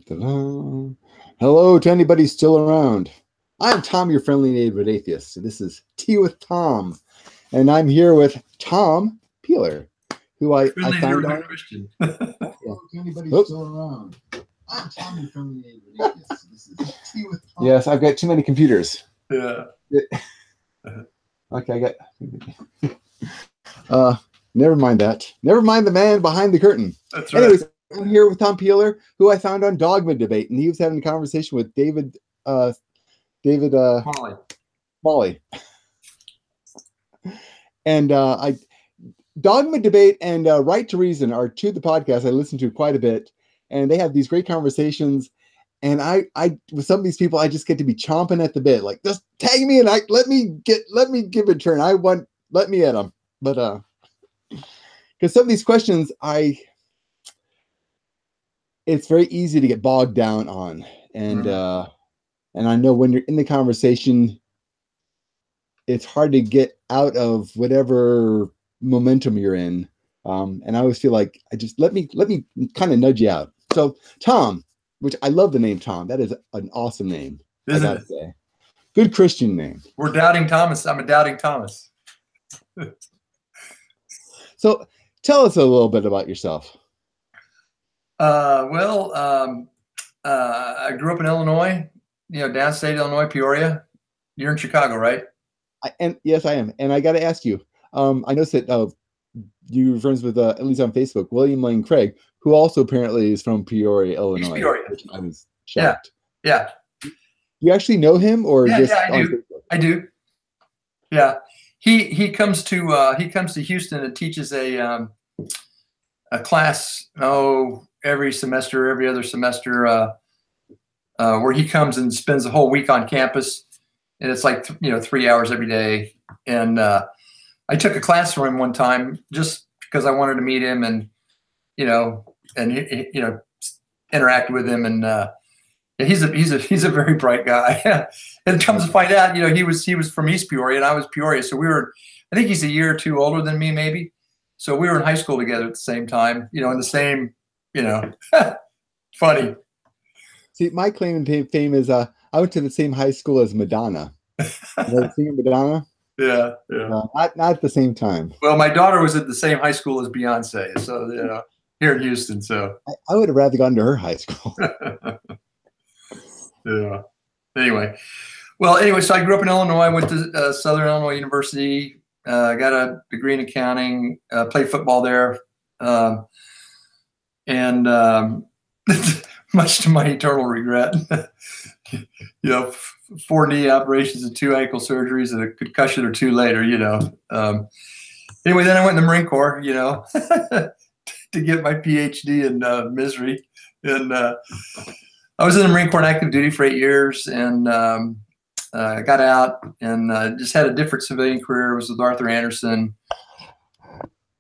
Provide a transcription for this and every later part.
Ta-da. Hello to anybody still around. I'm Tom, your friendly neighborhood atheist. This is Tea with Tom, and I'm here with Tom Peeler, who I found on Christian. Hello to anybody still around. I'm Tom, your friendly neighborhood atheist. This is Tea with Tom. Yes, I've got too many computers. Yeah. Okay, I got. Never mind that. Never mind the man behind the curtain. That's right. Anyways, I'm here with Tom Peeler, who I found on Dogma Debate, and he was having a conversation with David Molly. And Dogma Debate and Right to Reason are two of the podcasts I listen to quite a bit, and they have these great conversations. And I with some of these people, I just get to be chomping at the bit, like, just tag me and let me give a turn. Let me at them, but because some of these questions it's very easy to get bogged down on, and I know when you're in the conversation, it's hard to get out of whatever momentum you're in. And I always feel like let me kind of nudge you out. So Tom, which I love the name Tom. That is an awesome name. Isn't it? Say. Good Christian name. We're doubting Thomas. I'm a doubting Thomas. So tell us a little bit about yourself. I grew up in Illinois, downstate Illinois, Peoria. You're in Chicago, right? Yes, I am. And I got to ask you, I noticed that you're friends with, at least on Facebook, William Lane Craig, who also apparently is from Peoria, Illinois. He's Peoria. I was shocked. Yeah. You actually know him, or yeah, just yeah, on Facebook? I do. Yeah. He comes to Houston and teaches a class every other semester where he comes and spends the whole week on campus, and it's like 3 hours every day. And I took a class from him one time just because I wanted to meet him and interact with him. And he's a very bright guy. And it comes to find out, he was from East Peoria and I was Peoria, so I think he's a year or two older than me, maybe. So we were in high school together at the same time, in the same, funny. See, my claim to fame is I went to the same high school as Madonna. You know, singer Madonna? Yeah. Not at the same time. Well, my daughter was at the same high school as Beyonce, so here in Houston. So I would have rather gone to her high school. Yeah. Anyway, so I grew up in Illinois. I went to Southern Illinois University. Got a degree in accounting. Played football there, and much to my eternal regret, 4 knee operations and 2 ankle surgeries and a concussion or 2 later. Anyway, then I went in the Marine Corps. To get my PhD in misery, and I was in the Marine Corps in active duty for 8 years, and got out and just had a different civilian career. I was with Arthur Andersen,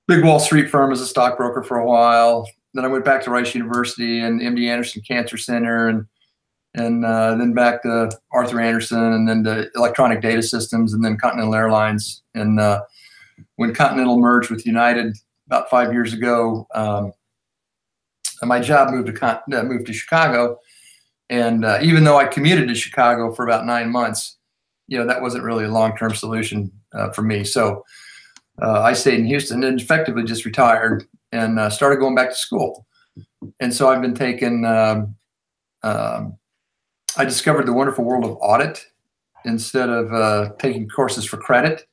big Wall Street firm, as a stockbroker for a while. Then I went back to Rice University and MD Anderson Cancer Center, and then back to Arthur Andersen, and then to Electronic Data Systems, and then Continental Airlines. And when Continental merged with United about 5 years ago, my job moved to Chicago. And even though I commuted to Chicago for about 9 months, that wasn't really a long-term solution for me. So I stayed in Houston and effectively just retired and started going back to school. And so I've been taking, I discovered the wonderful world of audit instead of taking courses for credit.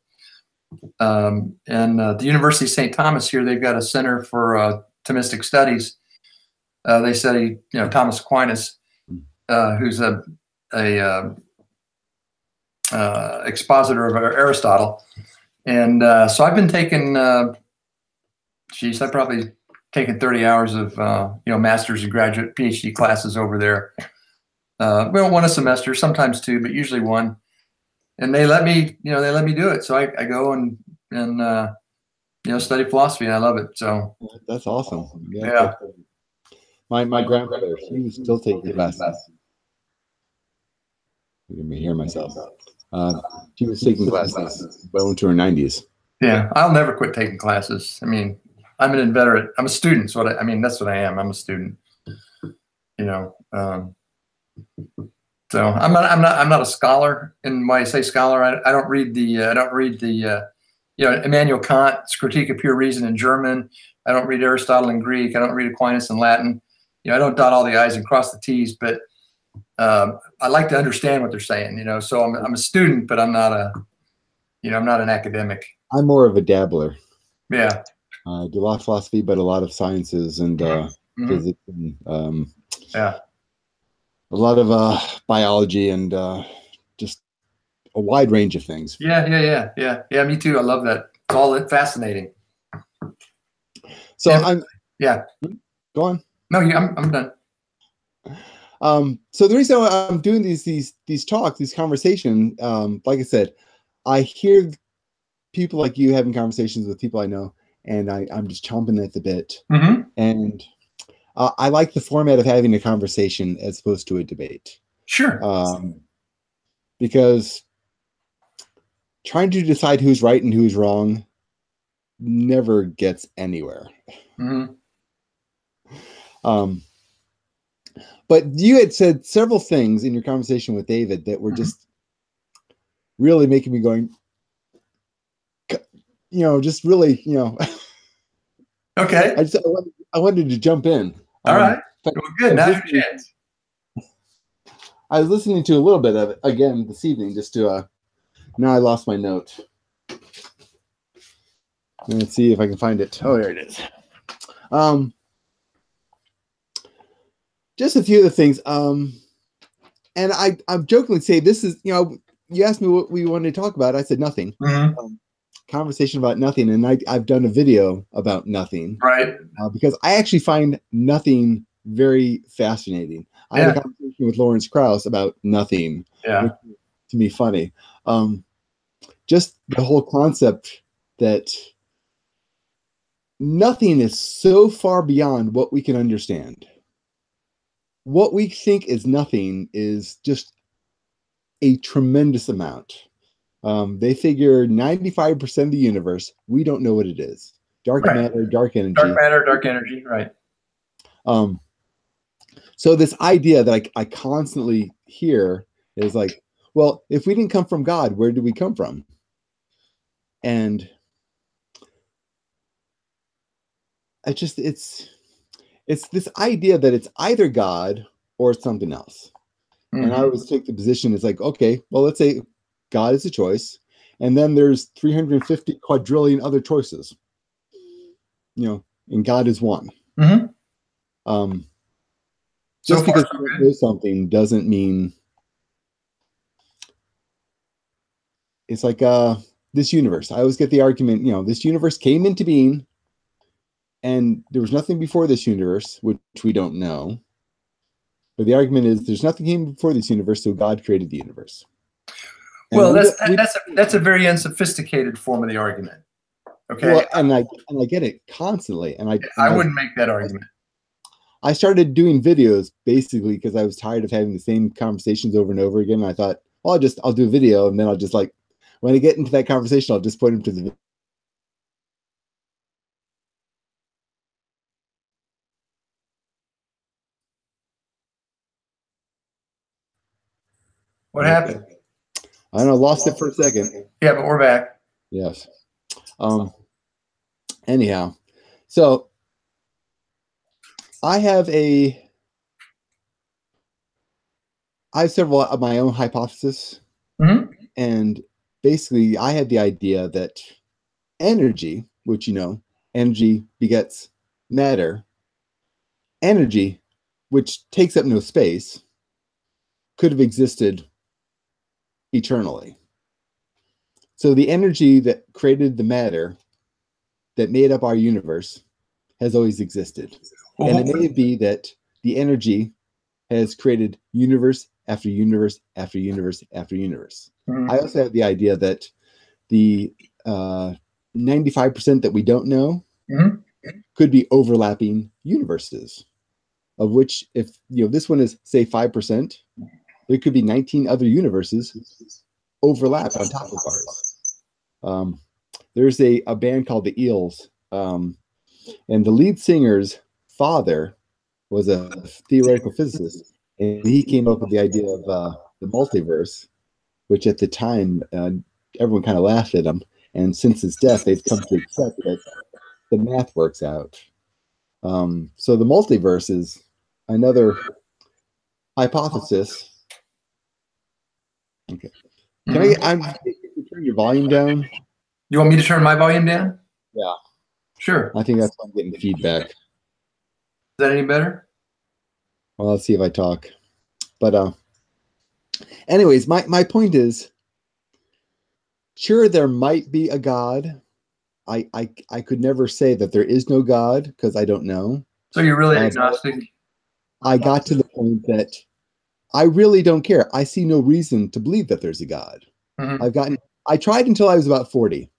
And the University of St. Thomas here, they've got a Center for Thomistic Studies. They study, Thomas Aquinas, who's a expositor of Aristotle. And so I've been taking, I've probably taken 30 hours of, master's and graduate PhD classes over there. One a semester, sometimes 2, but usually 1. And they let me, do it. So I go and study philosophy, and I love it. So that's awesome. Yeah. My grandmother, she was still taking classes. You can hear myself. She was taking classes well into her 90s. Yeah, I'll never quit taking classes. I mean, I'm an inveterate. I'm a student. That's what I am. I'm a student. Um, so I'm not a scholar. And when I say scholar, I don't read the Immanuel Kant's Critique of Pure Reason in German. I don't read Aristotle in Greek. I don't read Aquinas in Latin. I don't dot all the I's and cross the T's, but I like to understand what they're saying. So I'm a student, but I'm not I'm not an academic. I'm more of a dabbler. Yeah. I do a lot of philosophy, but a lot of sciences and physics and yeah, a lot of biology and just a wide range of things. Yeah. Me too. I love that. It's all fascinating. So yeah. Go on. No, I'm done. So the reason why I'm doing these talks, these conversations, like I said, I hear people like you having conversations with people I know, and I'm just chomping at the bit. And I like the format of having a conversation as opposed to a debate. Sure. Because trying to decide who's right and who's wrong never gets anywhere. But you had said several things in your conversation with David that were just really making me going, just really, Okay. I wanted to jump in. All right. Well, good. Now's your chance. I was listening to a little bit of it again this evening, just to, now I lost my note. Let's see if I can find it. Oh, there it is. Just a few of the things. And I'm jokingly say this is, you asked me what we wanted to talk about. I said nothing. Conversation about nothing. And I've done a video about nothing. Right. Because I actually find nothing very fascinating. I had a conversation with Lawrence Krauss about nothing. Yeah. Which is, to me, funny. Just the whole concept that nothing is so far beyond what we can understand. What we think is nothing is just a tremendous amount. They figure 95% of the universe, we don't know what it is. Dark matter, dark energy. Dark matter, dark energy, right. So this idea that I constantly hear is like, well, if we didn't come from God, where did we come from? And it's this idea that it's either God or it's something else. And I always take the position, it's like, okay, well, let's say God is a choice, and then there's 350 quadrillion other choices, and God is one. Just because you know something doesn't mean it's like this universe. I always get the argument, this universe came into being, and there was nothing before this universe, which we don't know. But the argument is there's nothing came before this universe, so God created the universe. And well, that's a very unsophisticated form of the argument. Okay. Well, and I get it constantly, and I wouldn't make that argument. I started doing videos basically because I was tired of having the same conversations over and over again. And I thought, well, I'll do a video, and then I'll just when I get into that conversation, I'll just point them to the. What happened? I don't know, lost it for a second. Yeah, but we're back. Yes. Anyhow, so I have several of my own hypotheses. And basically I had the idea that energy, which, energy begets matter, energy, which takes up no space, could have existed eternally. So the energy that created the matter that made up our universe has always existed. And it may be that the energy has created universe after universe after universe after universe. I also have the idea that the 95% that we don't know could be overlapping universes, of which, if this one is, say, 5%, there could be 19 other universes overlap on top of ours. There's a band called the Eels, and the lead singer's father was a theoretical physicist, And he came up with the idea of the multiverse, which at the time everyone kind of laughed at him. And since his death, they've come to accept that the math works out. So the multiverse is another hypothesis. Okay. Can I turn your volume down? You want me to turn my volume down? Yeah. Sure. I think that's why I'm getting feedback. Is that any better? Well, let's see if I talk. But anyways, my point is, sure, there might be a God. I could never say that there is no God because I don't know. So you're really agnostic? I got to the point that I really don't care. I see no reason to believe that there's a God. I tried until I was about 40.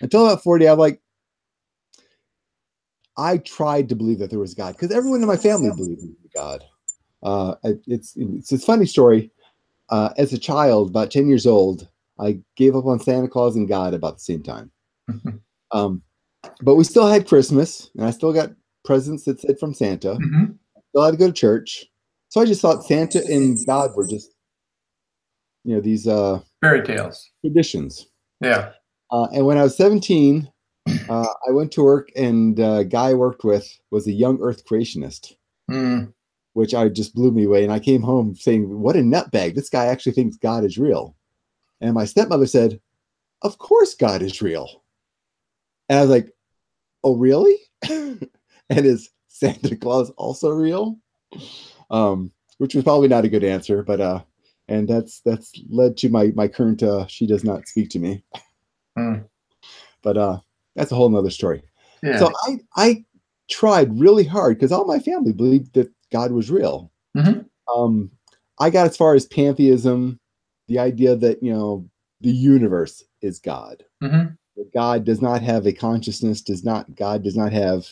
Until about 40, I tried to believe that there was a God because everyone in my family believed in God. It's a funny story. As a child, about 10 years old, I gave up on Santa Claus and God about the same time. But we still had Christmas, and I still got presents that said from Santa. Still had to go to church. So I just thought Santa and God were just, these fairy tales, traditions. Yeah. And when I was 17, I went to work, and the guy I worked with was a young Earth creationist, which just blew me away. And I came home saying, "What a nutbag! This guy actually thinks God is real." And my stepmother said, "Of course God is real." And I was like, "Oh, really?" And is Santa Claus also real? Which was probably not a good answer, but and that's led to my current she does not speak to me. But that's a whole nother story. Yeah. So I tried really hard because all my family believed that God was real. I got as far as pantheism, the idea that the universe is God. That God does not have a consciousness, God does not have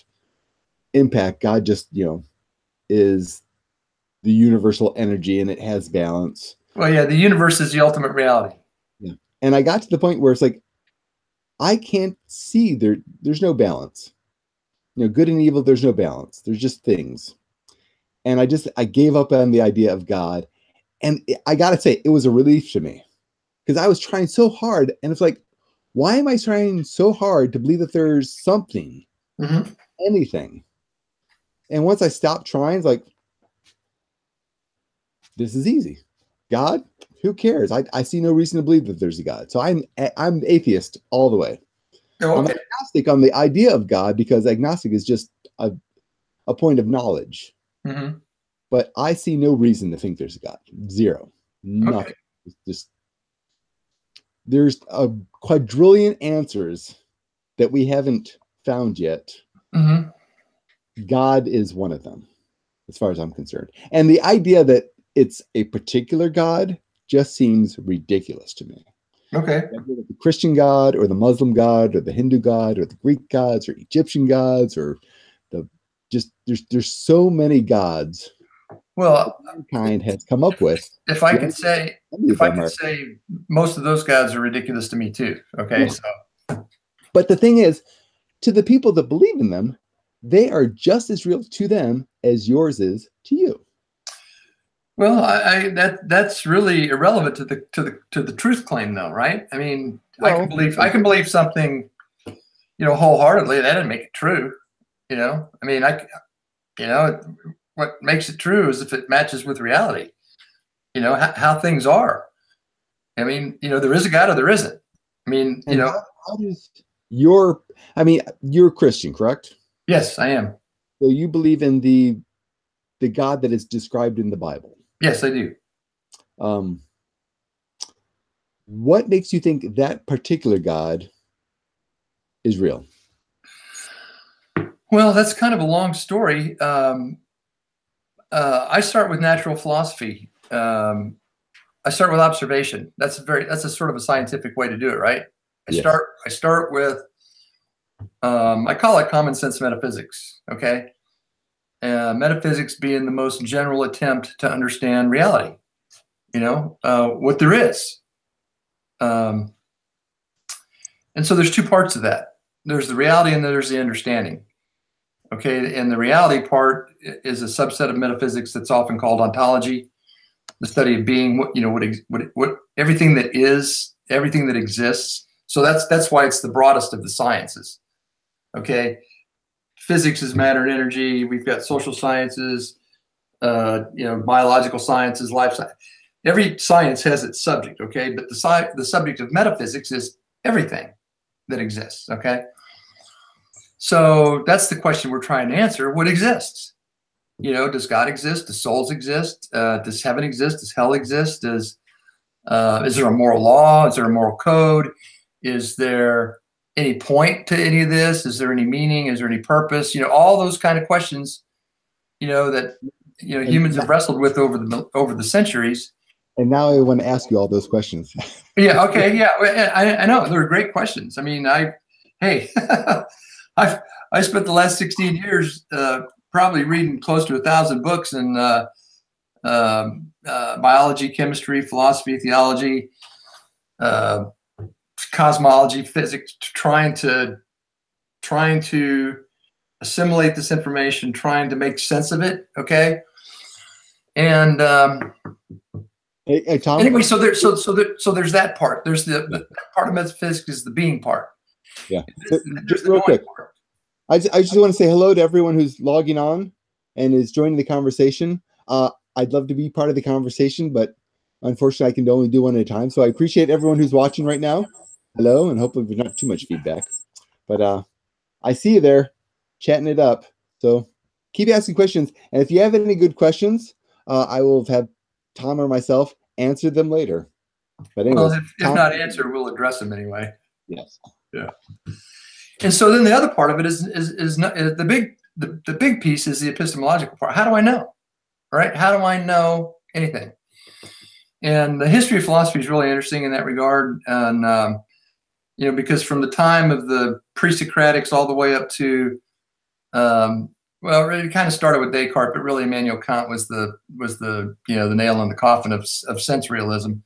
impact. God just is the universal energy, and it has balance. Well, yeah, the universe is the ultimate reality. Yeah. And I got to the point where it's like, I can't see there's no balance. Good and evil, there's no balance. There's just things. And I gave up on the idea of God. And I got to say, it was a relief to me because I was trying so hard. And it's like, why am I trying so hard to believe that there's something, anything? And once I stopped trying, it's like, this is easy. God, who cares? I see no reason to believe that there's a God. So I'm atheist all the way. Oh, okay. I'm agnostic on the idea of God because agnostic is just a point of knowledge. But I see no reason to think there's a God. Zero. Nothing. Okay. Just there's a quadrillion answers that we haven't found yet. God is one of them, as far as I'm concerned. And the idea that it's a particular God just seems ridiculous to me. Okay. The Christian God or the Muslim God or the Hindu God or the Greek gods or Egyptian gods or there's so many gods. Well, mankind has come up with. If I could say most of those gods are ridiculous to me too. Okay. Yeah. So but the thing is, to the people that believe in them, they are just as real to them as yours is to you. Well, that's really irrelevant to the truth claim, though, right? I mean, well, I can believe something, wholeheartedly. That doesn't make it true. I mean, what makes it true is if it matches with reality. How things are. I mean, there is a God or there isn't. I mean, how does you're a Christian, correct? Yes, I am. So you believe in the God that is described in the Bible? Yes, I do. What makes you think that particular God is real? Well, that's kind of a long story. I start with natural philosophy. I start with observation. That's a sort of a scientific way to do it, right? I start with I call it common sense metaphysics. Okay. Metaphysics being the most general attempt to understand reality, what there is. And so there's two parts of that. There's the reality and there's the understanding. Okay, and the reality part is a subset of metaphysics that's often called ontology, the study of being. What everything that is, everything that exists. So that's why it's the broadest of the sciences. Okay, physics is matter and energy. We've got social sciences, biological sciences, life science. Every science has its subject. Okay, but the subject of metaphysics is everything that exists. Okay. So that's the question we're trying to answer. What exists? Does God exist? Does souls exist? Does heaven exist? Does hell exist? Is there a moral law? Is there a moral code? Is there any point to any of this? Is there any meaning? Is there any purpose? All those kind of questions, that humans have wrestled with over the centuries. And now I want to ask you all those questions. Yeah. Okay. Yeah. I know they're great questions. I mean, I spent the last 16 years probably reading close to 1,000 books in biology, chemistry, philosophy, theology, cosmology, physics, trying to assimilate this information, trying to make sense of it. Okay, and hey, Tom. Anyway, so there's that part. There's the part of metaphysics is the being part. Yeah. Just real quick. I just want to say hello to everyone who's logging on and is joining the conversation. I'd love to be part of the conversation, but unfortunately I can only do one at a time. So I appreciate everyone who's watching right now. Hello, and hopefully there's not too much feedback. But I see you there chatting it up. So keep asking questions. And if you have any good questions, I will have Tom or myself answer them later. But anyways, if not answer, we'll address them anyway. Yes. Yeah. And so then the other part of it is the big piece is the epistemological part. How do I know? Right? How do I know anything? And the history of philosophy is really interesting in that regard. And because from the time of the pre-Socratics all the way up to it kind of started with Descartes, but really Immanuel Kant was the nail in the coffin of sensorialism.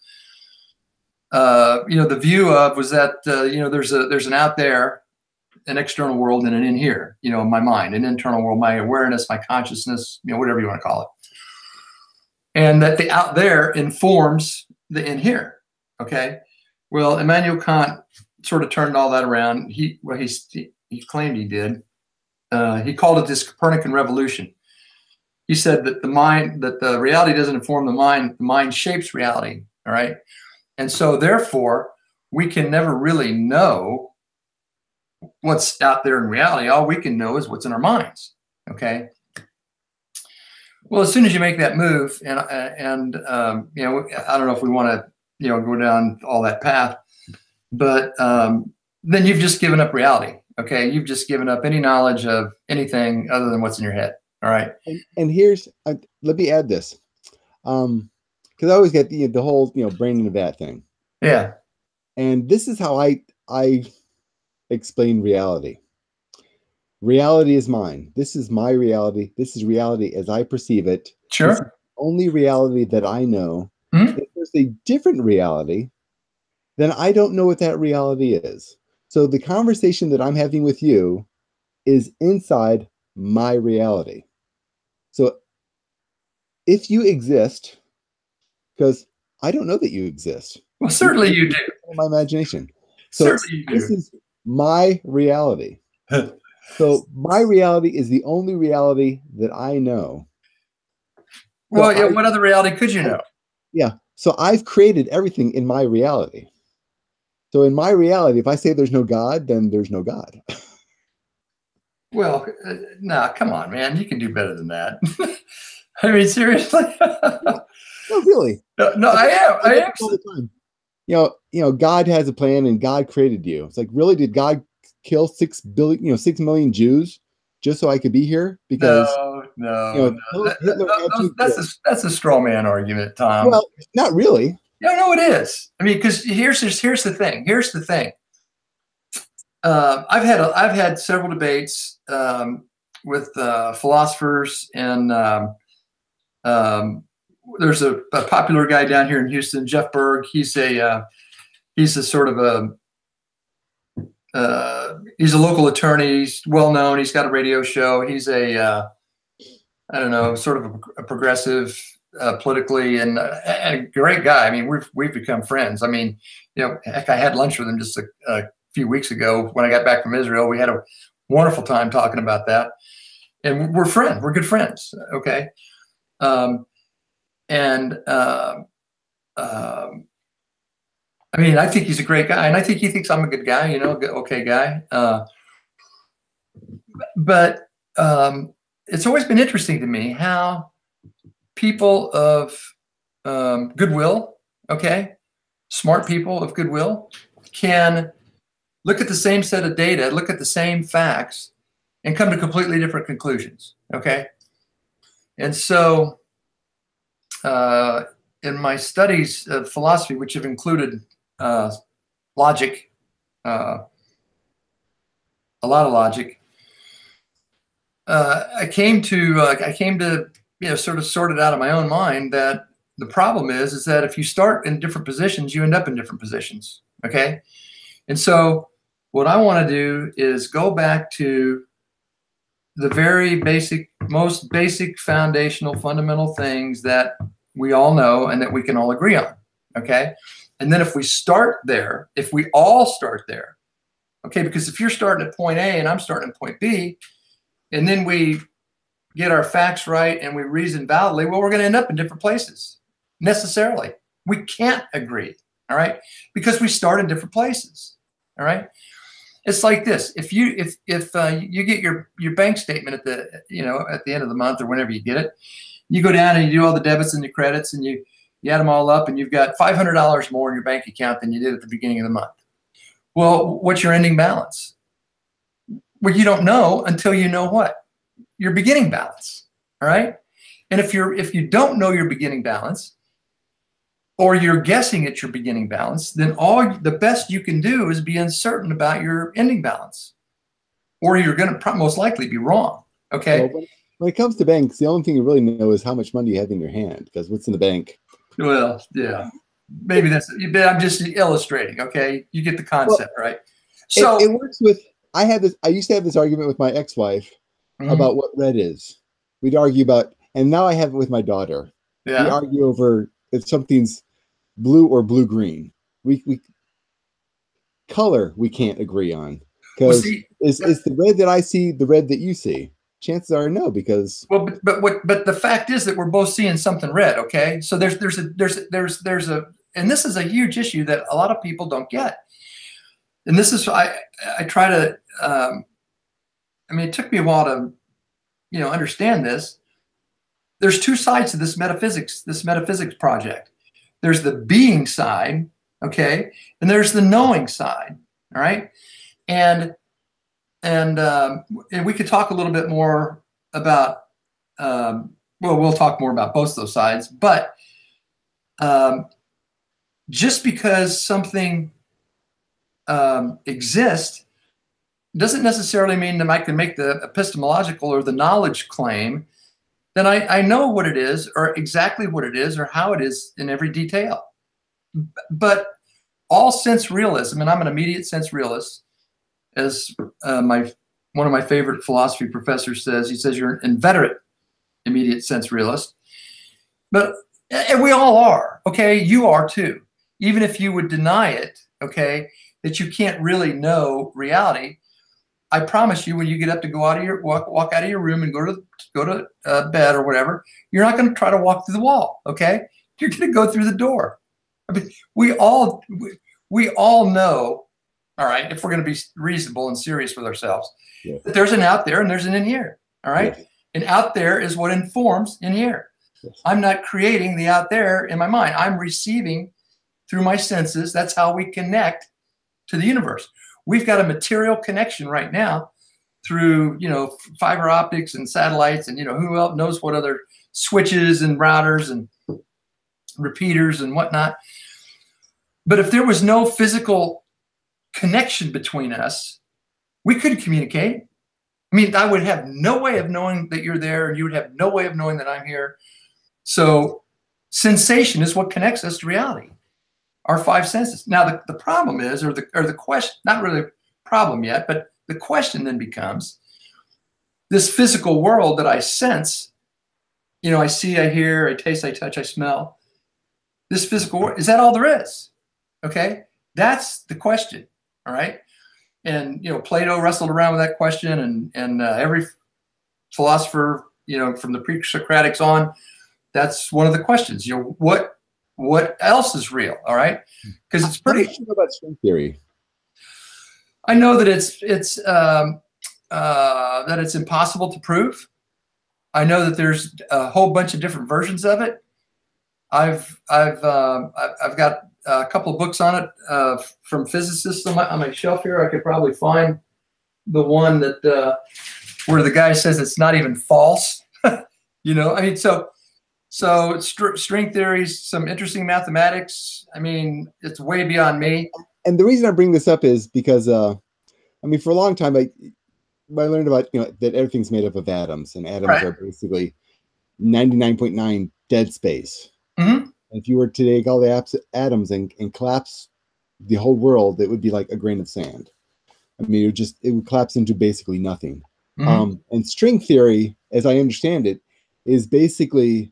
The view of was that there's an out there, an external world, and an in here, my mind, an internal world, my awareness, my consciousness, whatever you want to call it. And that the out there informs the in here. Okay. Well, Immanuel Kant sort of turned all that around. He claimed he did. He called it this Copernican revolution. He said that the reality doesn't inform the mind shapes reality. All right. And so therefore we can never really know what's out there in reality. All we can know is what's in our minds. Okay. Well, as soon as you make that move, and I don't know if we want to go down all that path, but then you've just given up reality. Okay, you've just given up any knowledge of anything other than what's in your head. All right. And here's let me add this, because I always get the whole brain in a vat thing. Yeah. And this is how I explain reality. Reality is mine. This is my reality. This is reality as I perceive it. Sure. This is the only reality that I know. Mm-hmm. If there's a different reality, then I don't know what that reality is. So the conversation that I'm having with you is inside my reality. So if you exist, because I don't know that you exist. Well, certainly you do. My imagination. So certainly you do. This is my reality. So my reality is the only reality that I know. Well, so what other reality could you know? Yeah. So I've created everything in my reality. So in my reality, if I say there's no God, then there's no God. Well, come on, man. You can do better than that. I mean, seriously? No, really. No, I am. All the time. God has a plan and God created you. It's like, really? Did God kill 6 million Jews just so I could be here? Because no. That's a straw man argument, Tom. Well, not really. No, it is. I mean, because here's the thing. I've had several debates with philosophers, and there's a popular guy down here in Houston, Jeff Berg. He's a sort of he's a local attorney. He's well known. He's got a radio show. He's a I don't know, sort of a progressive politically, and a great guy. I mean, we've become friends. I mean, you know, heck, I had lunch with him just a few weeks ago when I got back from Israel. We had a wonderful time talking about that, and we're friends. We're good friends. Okay, I mean, I think he's a great guy, and I think he thinks I'm a good guy. You know, okay guy. But it's always been interesting to me how people of goodwill, okay, smart people of goodwill, can look at the same set of data, look at the same facts, and come to completely different conclusions, okay? And so in my studies of philosophy, which have included logic, a lot of logic, I came to you know, sort of sort it out of my own mind that the problem is that if you start in different positions, you end up in different positions. Okay. And so what I want to do is go back to the very basic, most basic foundational fundamental things that we all know and that we can all agree on. Okay. And then if we start there, if we all start there, okay, because if you're starting at point A and I'm starting at point B, and then we get our facts right and we reason validly, well, we're going to end up in different places necessarily. We can't agree, all right, because we start in different places, all right. It's like this: if you get your bank statement at the end of the month or whenever you get it, you go down and you do all the debits and the credits and you add them all up and you've got $500 more in your bank account than you did at the beginning of the month. Well, what's your ending balance? Well, you don't know until you know what? Your beginning balance, all right? And if you don't know your beginning balance, or you're guessing at your beginning balance, then the best you can do is be uncertain about your ending balance, or you're going to most likely be wrong, okay? Well, when it comes to banks, the only thing you really know is how much money you have in your hand, because what's in the bank. Well, yeah, maybe I'm just illustrating, okay? You get the concept, well, right? So it works with. I used to have this argument with my ex-wife about what red is. We'd argue about, and now I have it with my daughter. Yeah. We argue over if something's blue or blue-green. We color we can't agree on, because is the red that I see the red that you see? Chances are no, because but the fact is that we're both seeing something red. Okay, so there's a and this is a huge issue that a lot of people don't get. And this is I try to I mean, it took me a while to understand this. There's two sides to this metaphysics project. There's the being side, okay, and there's the knowing side. All right, and we could talk a little bit more about well, we'll talk more about both those sides, but just because something exists doesn't necessarily mean that I can make the epistemological or the knowledge claim that I know what it is, or exactly what it is, or how it is in every detail. But all sense realism, and I'm an immediate sense realist, as one of my favorite philosophy professors says. He says you're an inveterate immediate sense realist. And we all are, okay? You are too. Even if you would deny it, okay, that you can't really know reality, I promise you, when you get up to go out of your walk out of your room and go to bed or whatever, you're not going to try to walk through the wall, okay? You're going to go through the door. I mean, we all know, all right, if we're going to be reasonable and serious with ourselves, yeah, that there's an out there and there's an in here, all right? Yeah. And out there is what informs in here. Yes. I'm not creating the out there in my mind. I'm receiving through my senses. That's how we connect to the universe. We've got a material connection right now through, fiber optics and satellites, and, who else knows what other switches and routers and repeaters and whatnot. But if there was no physical connection between us, we couldn't communicate. I mean, I would have no way of knowing that you're there, and you would have no way of knowing that I'm here. So sensation is what connects us to reality. Our five senses. Now, the problem is, or the question, not really a problem yet. But the question then becomes, this physical world that I sense, you know, I see, I hear, I taste, I touch, I smell, this physical world, is that all there is? Okay, that's the question. All right. And, you know, Plato wrestled around with that question, and every philosopher, you know, from the pre-Socratics on, that's one of the questions. You know, what else is real? All right, because it's pretty. How much do you know about string theory? I know that it's impossible to prove. I know that there's a whole bunch of different versions of it. I've got a couple of books on it from physicists on my shelf here. I could probably find the one that where the guy says it's not even false. You know, I mean, so string theories, some interesting mathematics. I mean, it's way beyond me. And the reason I bring this up is because, I mean, for a long time, I learned about, you know, that everything's made up of atoms, and atoms Right. are basically 99.9 dead space. Mm-hmm. If you were to take all the atoms and collapse the whole world, it would be like a grain of sand. I mean, it would collapse into basically nothing. Mm-hmm. And string theory, as I understand it, is basically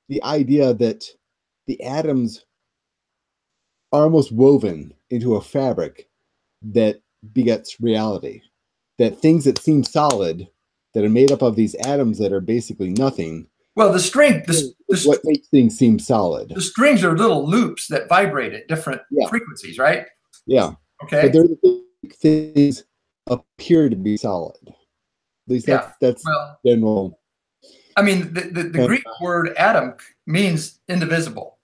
the idea that the atoms are almost woven into a fabric that begets reality. That things that seem solid, that are made up of these atoms that are basically nothing. Well, what makes things seem solid. The strings are little loops that vibrate at different frequencies, right? Yeah. Okay. But they're the things appear to be solid. At least that's well, general. I mean, the Greek word atom means indivisible.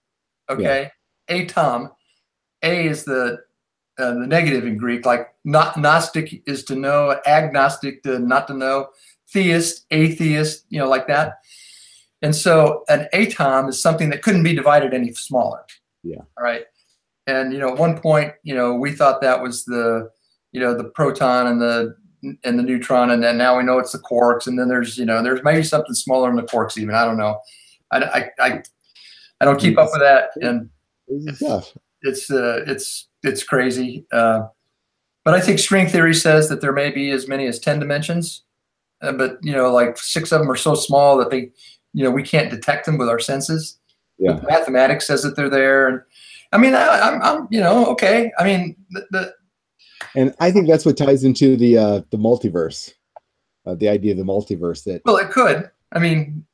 Okay. Yeah. Atom. A is the negative in Greek, like Gnostic is to know, agnostic to not to know, theist, atheist, you know, like that. And so an atom is something that couldn't be divided any smaller. Yeah. All right. And, you know, at one point, you know, we thought that was the, you know, the proton and the neutron. And then now we know it's the quarks. And then there's, you know, there's maybe something smaller than the quarks even. I don't know. I don't keep up with that. And it's crazy. But I think string theory says that there may be as many as 10 dimensions. But, you know, like 6 of them are so small that they, you know, we can't detect them with our senses. Yeah. But mathematics says that they're there. And I mean, I'm you know, okay. I mean, and I think that's what ties into the multiverse, the idea of the multiverse. That well, it could. I mean,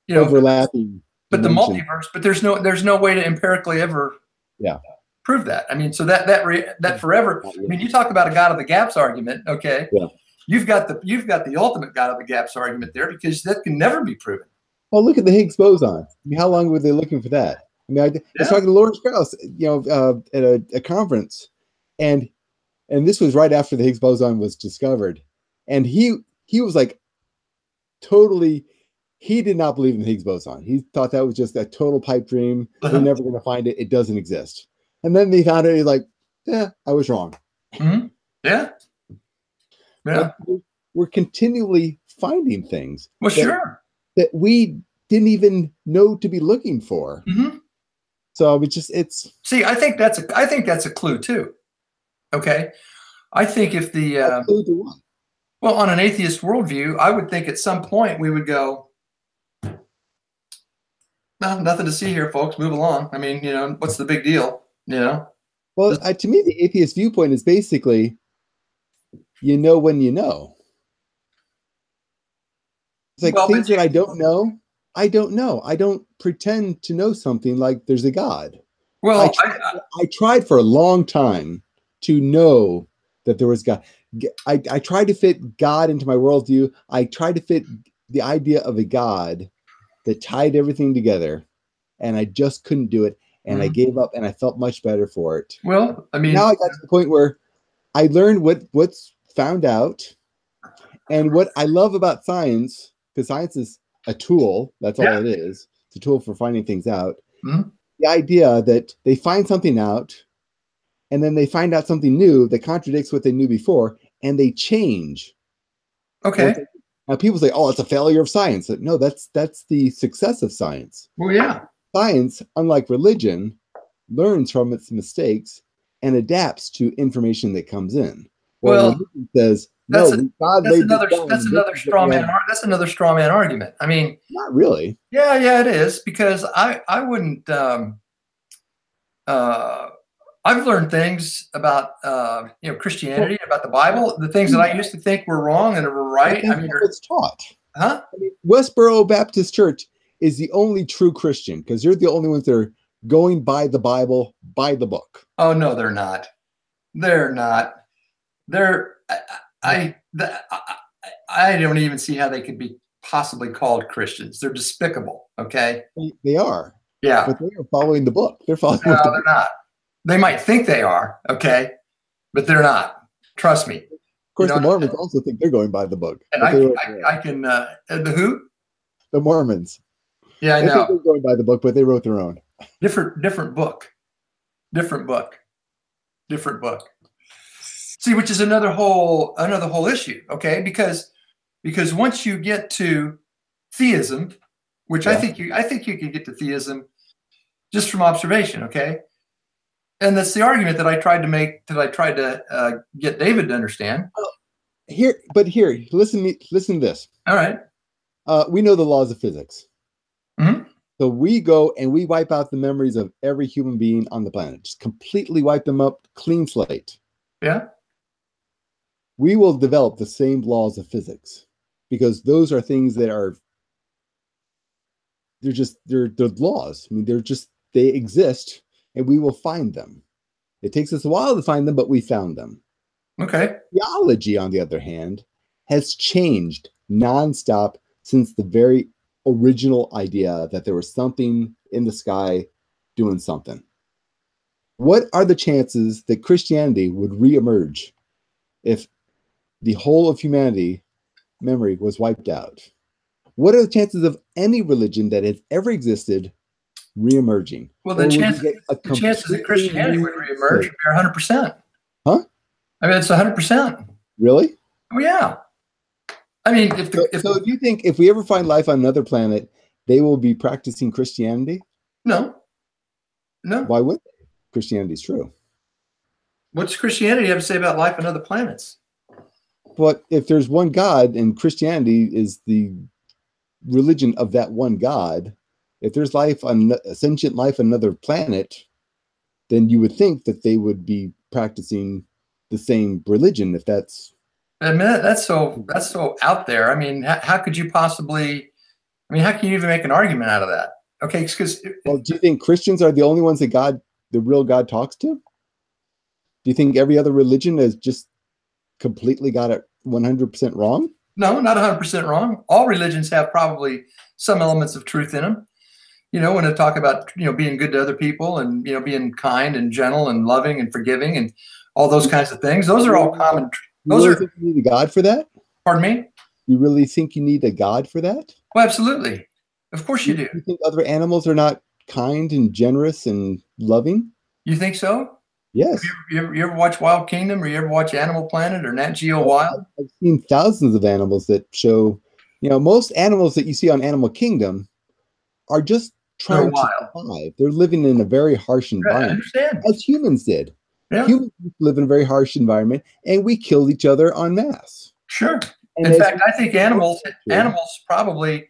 you know, overlapping. But dimension. The multiverse. But there's no way to empirically ever. Yeah. Prove that. I mean, so that forever. I mean, you talk about a God of the gaps argument. Okay. Yeah. You've got the ultimate God of the gaps argument there, because that can never be proven. Well, look at the Higgs boson. I mean, how long were they looking for that? I mean, I was talking to Lawrence Krauss, you know, at a conference, and this was right after the Higgs boson was discovered, and he was like, totally, he did not believe in the Higgs boson. He thought that was just a total pipe dream. They're never going to find it. It doesn't exist. And then they found it. He's like, yeah, I was wrong. Mm-hmm. Yeah. Yeah. We're continually finding things. Well, sure. That we didn't even know to be looking for. Mm-hmm. So it's. See, I think that's a clue too. Okay. I think if the clue to what? Well, on an atheist worldview, I would think at some point we would go, no, nothing to see here, folks. Move along. I mean, you know, what's the big deal? You know. Well, to me, the atheist viewpoint is basically, you know when you know. It's like things that I don't know. I don't know. I don't pretend to know something like there's a God. Well, I tried for a long time to know that there was God. I tried to fit God into my worldview. I tried to fit the idea of a God that tied everything together, and I just couldn't do it. And I gave up, and I felt much better for it. Well, I mean, now I got to the point where I learned what's found out, and what I love about science, because science is a tool. That's all it is. It's a tool for finding things out. Mm-hmm. The idea that they find something out, and then they find out something new that contradicts what they knew before, and they change. Okay. Now people say, "Oh, it's a failure of science." No, that's the success of science. Well, yeah. Science, unlike religion, learns from its mistakes and adapts to information that comes in. Well, religion says, that's no, God laid this down. that's another straw man. That's another straw man argument. I mean, not really. Yeah, it is, because I wouldn't. I've learned things about Christianity, about the Bible, the things that I used to think were wrong and were right. I mean, it's taught. Huh? I mean, Westboro Baptist Church is the only true Christian because they're the only ones that are going by the Bible, by the book. Oh no, they're not. They're not. They're. I don't even see how they could be possibly called Christians. They're despicable. Okay. They are. Yeah. But they are following the book. They're following. No, they're not. They might think they are. Okay. But they're not. Trust me. Of course, the Mormons also think they're going by the book. And I can. The who? The Mormons. Yeah, I know. Think they're going by the book, but they wrote their own. Different book. See, which is another whole issue, okay? Because once you get to theism, which I think you can get to theism just from observation, okay? And that's the argument that I tried to make, that I tried to get David to understand. Here, listen to this. All right. We know the laws of physics. Mm-hmm. So we go and we wipe out the memories of every human being on the planet. Just completely wipe them up, clean slate. Yeah. We will develop the same laws of physics because those are things that they're laws. I mean, they exist and we will find them. It takes us a while to find them, but we found them. Okay. Theology, on the other hand, has changed nonstop since the very original idea that there was something in the sky doing something. What are the chances that Christianity would reemerge if the whole of humanity memory was wiped out? What are the chances of any religion that has ever existed reemerging? Well, the chances that Christianity would reemerge are 100%. Huh? I mean, it's 100%. Really? Oh, yeah. I mean, so do you think if we ever find life on another planet, they will be practicing Christianity? No. Why would they? Christianity is true. What's Christianity have to say about life on other planets? But if there's one God and Christianity is the religion of that one God, if there's life on sentient life on another planet, then you would think that they would be practicing the same religion. If that's, I mean, that's so out there. I mean, how could you possibly? I mean, how can you even make an argument out of that? Okay, because do you think Christians are the only ones that the real God, talks to? Do you think every other religion has just completely got it 100% wrong? No, not 100% wrong. All religions have probably some elements of truth in them. When they talk about being good to other people and being kind and gentle and loving and forgiving and all those kinds of things, those are all common. You think you need a God for that? Pardon me? You really think you need a God for that? Well, absolutely. Of course you do. You think other animals are not kind and generous and loving? You think so? Yes. You ever watch Wild Kingdom, or you ever watch Animal Planet or Nat Geo Wild? I've seen thousands of animals that show, most animals that you see on Animal Kingdom are just trying to survive. They're living in a very harsh environment. I understand. As humans did. Yeah. Humans live in a very harsh environment, and we killed each other en masse. Sure. In fact, I think animals probably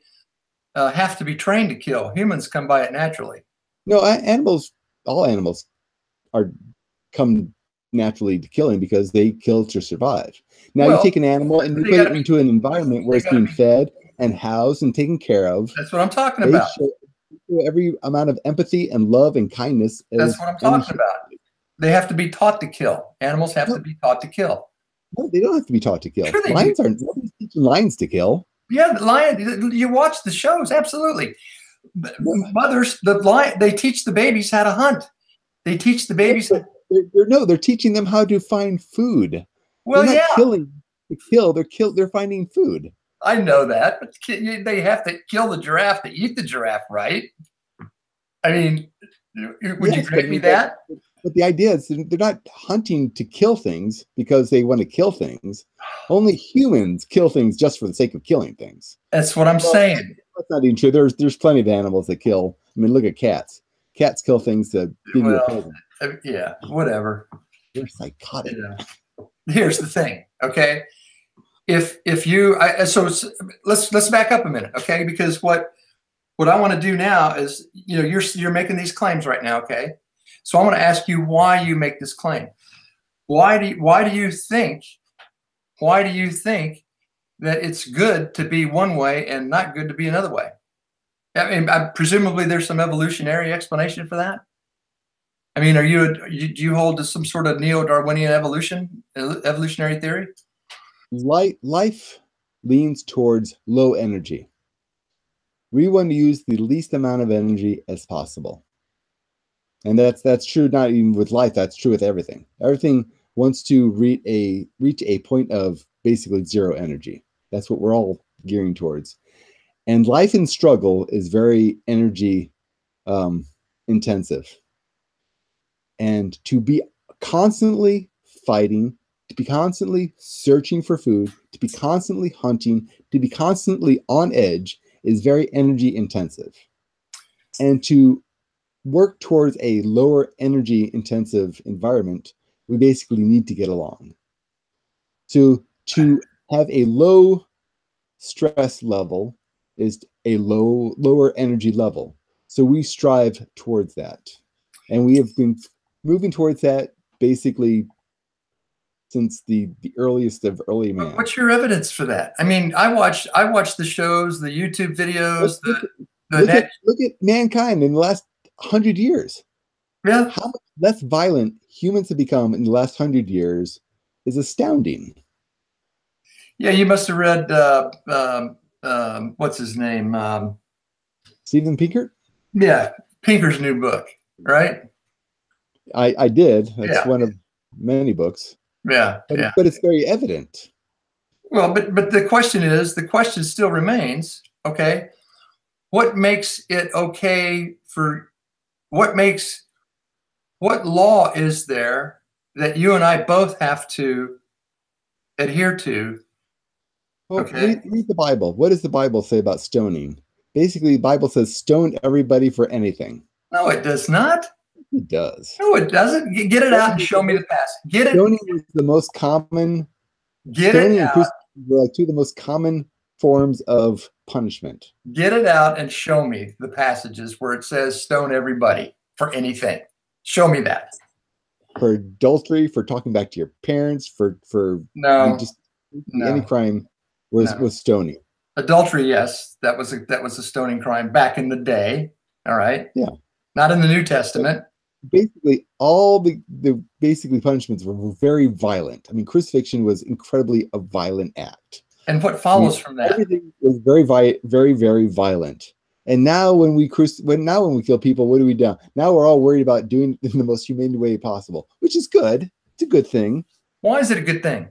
have to be trained to kill. Humans come by it naturally. No, all animals come naturally to killing because they kill to survive. Now you take an animal and you put it into an environment where it's being fed and housed and taken care of. That's what I'm talking about. Show every amount of empathy and love and kindness. That's what I'm talking about. They have to be taught to kill. Animals have to be taught to kill. No, they don't have to be taught to kill. Sure, lions aren't. Nobody's teaching lions to kill. Yeah, the lion. You watch the shows, absolutely. Mothers, they teach the babies how to hunt. They teach the babies. They're teaching them how to find food. Well, they're not killing to kill. They're finding food. I know that, but they have to kill the giraffe to eat the giraffe, right? I mean, would you grant me that? But the idea is they're not hunting to kill things because they want to kill things. Only humans kill things just for the sake of killing things. That's what I'm saying. That's not even true. There's plenty of animals that kill. I mean, look at cats. Cats kill things to give you a present. Yeah, whatever. They're psychotic. Yeah. here's the thing, okay? If you, let's back up a minute, okay? Because what I want to do now is, you're making these claims right now, okay? So I want to ask you why you make this claim. Why do you think that it's good to be one way and not good to be another way? I mean, presumably there's some evolutionary explanation for that. I mean, do you hold to some sort of neo-Darwinian evolutionary theory? Life leans towards low energy. We want to use the least amount of energy as possible. And that's true not even with life, that's true with everything. Everything wants to reach a point of basically zero energy. That's what we're all gearing towards. And life in struggle is very energy intensive. And to be constantly fighting, to be constantly searching for food, to be constantly hunting, to be constantly on edge is very energy intensive. And to work towards a lower energy intensive environment, we basically need to get along. So to have a low stress level is a lower energy level. So we strive towards that. And we have been moving towards that basically since the earliest of early man. What's your evidence for that? I mean, I watch the shows, the YouTube videos, look at mankind in the last 100 years. Yeah. How much less violent humans have become in the last 100 years is astounding. Yeah, you must have read what's his name? Steven Pinker? Yeah, Pinker's new book, right? I did. That's one of many books. Yeah, but it's very evident. Well, but the question still remains, okay? What makes it okay what law is there that you and I both have to adhere to? Well, read the Bible. What does the Bible say about stoning? Basically, the Bible says stone everybody for anything. No, it does not. It does. No, it doesn't. Get it out and show me the passage. Stoning is the most common. Stoning and crucifixion are like two of the most common forms of punishment. Get it out and show me the passages where it says stone everybody for anything. Show me that. For adultery, for talking back to your parents, for any crime was stoning. Adultery, yes, that was a stoning crime back in the day. All right. Yeah. Not in the New Testament. Basically, all the basically punishments were very violent. I mean, crucifixion was incredibly a violent act. And what follows from that? Everything was very, very violent. And now when we kill people, what do we do? Now we're all worried about doing it in the most humane way possible, which is good. It's a good thing. Why is it a good thing?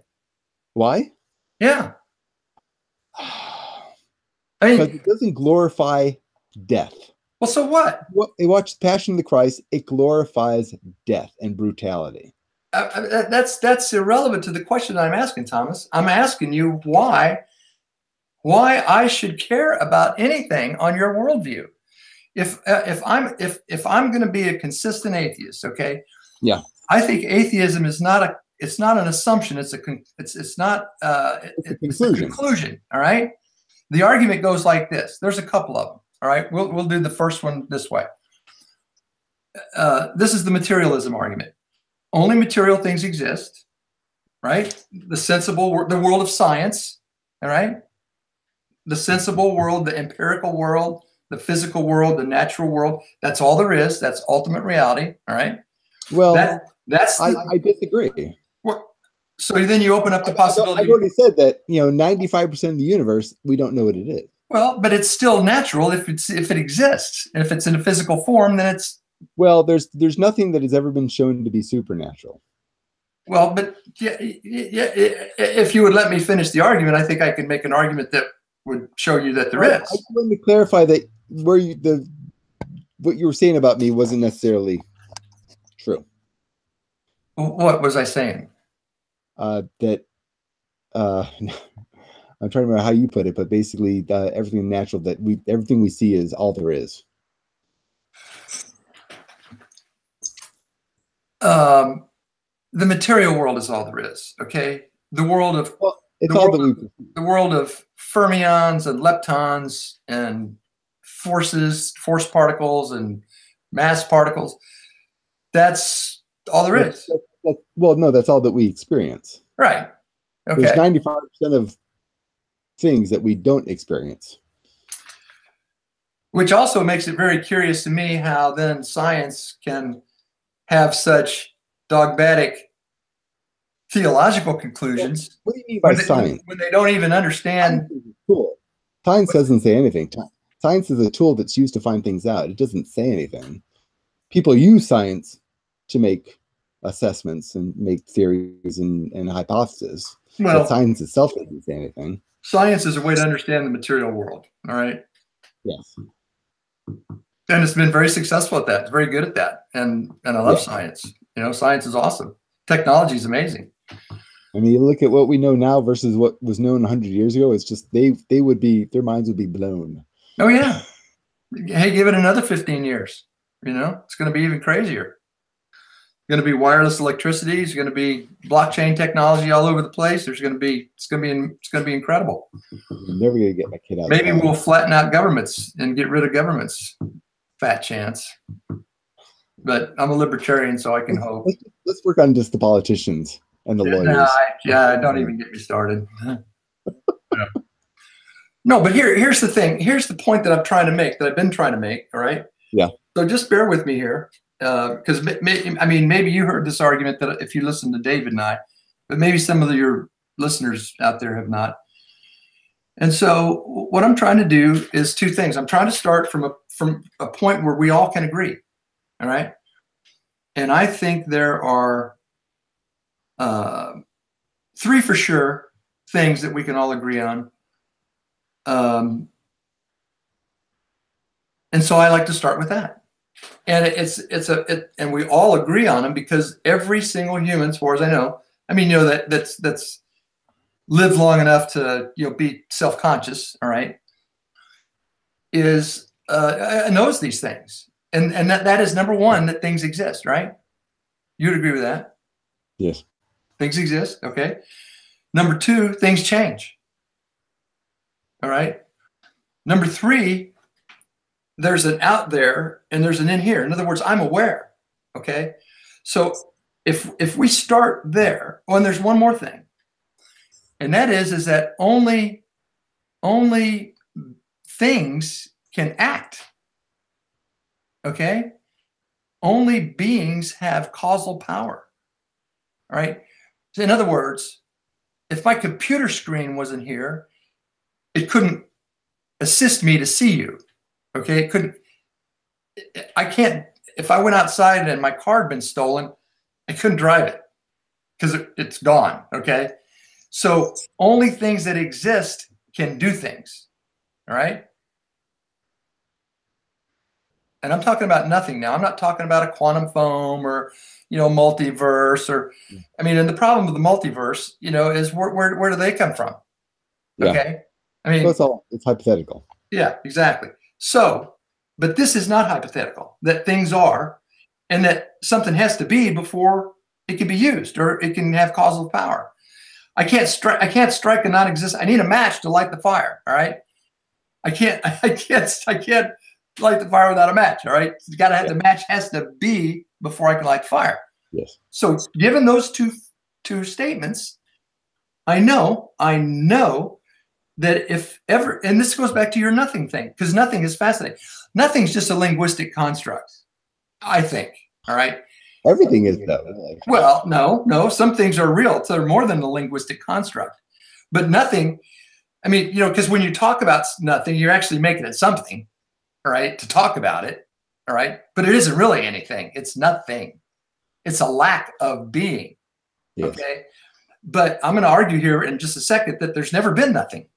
Why? Yeah. I mean, because it doesn't glorify death. Well, so what? Watch Passion of the Christ. It glorifies death and brutality. That's irrelevant to the question I'm asking, Thomas. I'm asking you why I should care about anything on your worldview. If I'm going to be a consistent atheist, okay? Yeah. I think atheism is not an assumption. It's a conclusion. All right. The argument goes like this. There's a couple of them. All right. We'll do the first one this way. This is the materialism argument. Only material things exist, right? The world of science, all right? The sensible world, the empirical world, the physical world, the natural world. That's all there is. That's ultimate reality, all right? Well, I disagree. So then you open up the possibility. I've already said that 95% of the universe, we don't know what it is. Well, but it's still natural if it exists. And if it's in a physical form, then it's. Well, there's nothing that has ever been shown to be supernatural. Well, but yeah, if you would let me finish the argument, I think I could make an argument that would show you that there is. I want to clarify that what you were saying about me wasn't necessarily true. What was I saying? I'm trying to remember how you put it, but basically everything natural everything we see is all there is. the material world is all there is. Okay, the world of it's all that we. The world of fermions and leptons and force particles and mass particles. That's all there is. Well, no, that's all that we experience. Right. Okay. There's 95% of things that we don't experience. Which also makes it very curious to me how then science can have such dogmatic theological conclusions. What do you mean by science? When they don't even understand. Science doesn't say anything. Science is a tool that's used to find things out. It doesn't say anything. People use science to make assessments and make theories and hypotheses. Well, but science itself doesn't say anything. Science is a way to understand the material world. All right. Yes. And it's been very successful at that. It's very good at that. And I love science. You know, science is awesome. Technology is amazing. I mean, you look at what we know now versus what was known 100 years ago. It's just their minds would be blown. Oh yeah. Hey, give it another 15 years. You know, it's going to be even crazier. Going to be wireless electricity. It's going to be blockchain technology all over the place. It's going to be incredible. I'm never going to get my kid out. Maybe we'll flatten out governments and get rid of governments. Fat chance. But I'm a libertarian, so I can hope. Let's work on just the politicians and the lawyers. Don't even get me started. No, but here's the thing. Here's the point that I'm trying to make, that I've been trying to make. All right. Yeah. So just bear with me here. Because maybe you heard this argument that if you listen to David and I, but maybe some of your listeners out there have not. And so what I'm trying to do is two things. I'm trying to start from a point where we all can agree. All right. And I think there are three for sure things that we can all agree on. And so I like to start with that. And and we all agree on them because every single human, as far as I know, that's lived long enough to be self-conscious, all right, is knows these things, and that is number one, that things exist, right? You'd agree with that? Yes. Things exist. Okay. Number two, things change. All right. Number three, there's an out there and there's an in here. In other words, I'm aware. Okay. So if we start there, and there's one more thing, and that is that only things can act. Okay. Only beings have causal power. All right. So in other words, if my computer screen wasn't here, it couldn't assist me to see you. Okay, I can't, if I went outside and my car had been stolen, I couldn't drive it because it's gone, okay? So only things that exist can do things, all right? And I'm talking about nothing now. I'm not talking about a quantum foam or, multiverse or, and the problem with the multiverse, is where do they come from? Okay? It's hypothetical. Yeah, exactly. So, but this is not hypothetical, that things are, and that something has to be before it can be used or it can have causal power. I can't strike a non-existent. I need a match to light the fire. All right. I can't light the fire without a match. All right. You got to have the match has to be before I can light the fire. Yes. So given those two statements, I know that if ever, and this goes back to your nothing thing, because nothing is fascinating. Nothing's just a linguistic construct, I think. All right. Everything is though. Well, no. Some things are real. So they're more than a linguistic construct. But nothing, because when you talk about nothing, you're actually making it something, all right, to talk about it. All right. But it isn't really anything. It's nothing. It's a lack of being. Yes. Okay. But I'm going to argue here in just a second that there's never been nothing.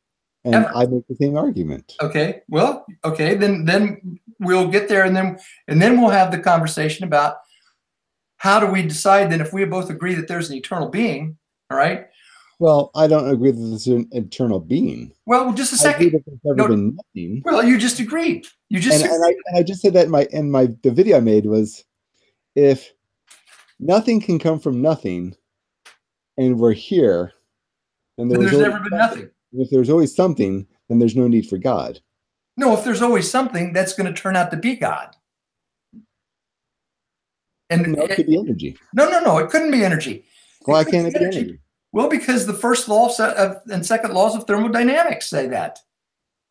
And ever. I make the same argument. Okay. Well, okay. Then we'll get there, and then we'll have the conversation about how do we decide then if we both agree that there's an eternal being. All right. Well, I don't agree that there's an eternal being. Well, just a second. I agree that there's never been nothing. Well, you just agreed. You just and I just said that in the video I made was if nothing can come from nothing, and we're here, and Then there's never been nothing. If there's always something, then there's no need for God. No, if there's always something, that's going to turn out to be God. And no, it could be energy. No, it couldn't be energy. Why can't it be energy? Well, because the first law and second laws of thermodynamics say that.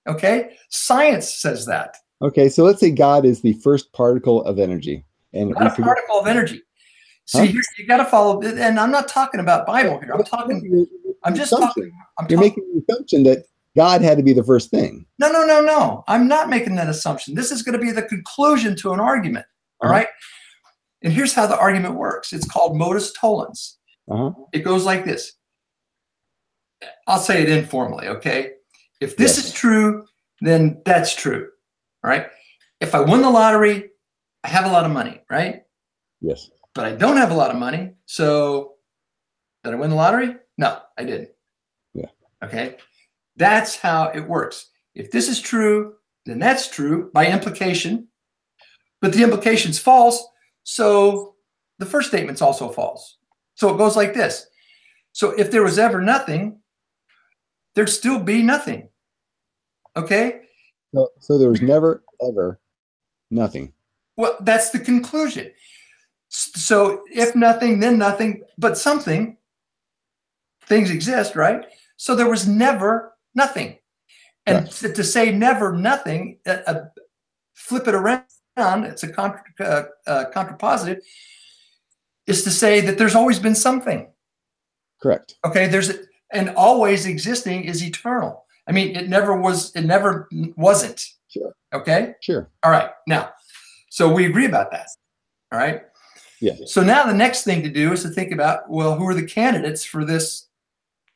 Okay, science says that. Okay, so let's say God is the first particle of energy, and not a particle of energy. See, here, you got to follow. And I'm not talking about Bible here. I'm talking. I'm just talking. You're making the assumption that God had to be the first thing. No. I'm not making that assumption. This is going to be the conclusion to an argument. All right. And here's how the argument works. It's called modus tollens. It goes like this. I'll say it informally, okay? If this is true, then that's true, all right? If I win the lottery, I have a lot of money, right? Yes. But I don't have a lot of money, so did I win the lottery? No, I didn't. Yeah. Okay? That's how it works. If this is true, then that's true by implication, but the implication's false, so the first statement's also false. So it goes like this. So if there was ever nothing, there'd still be nothing. Okay? So there was never, ever nothing. Well, that's the conclusion. So if nothing, then nothing, but something, things exist, right? So there was never nothing. And to say never nothing, flip it around, it's a contrapositive, is to say that there's always been something. Correct. Okay, and always existing is eternal. I mean, it never wasn't. Sure. Okay? Sure. All right. Now, so we agree about that. All right? Yeah. So now the next thing to do is to think about, well, who are the candidates for this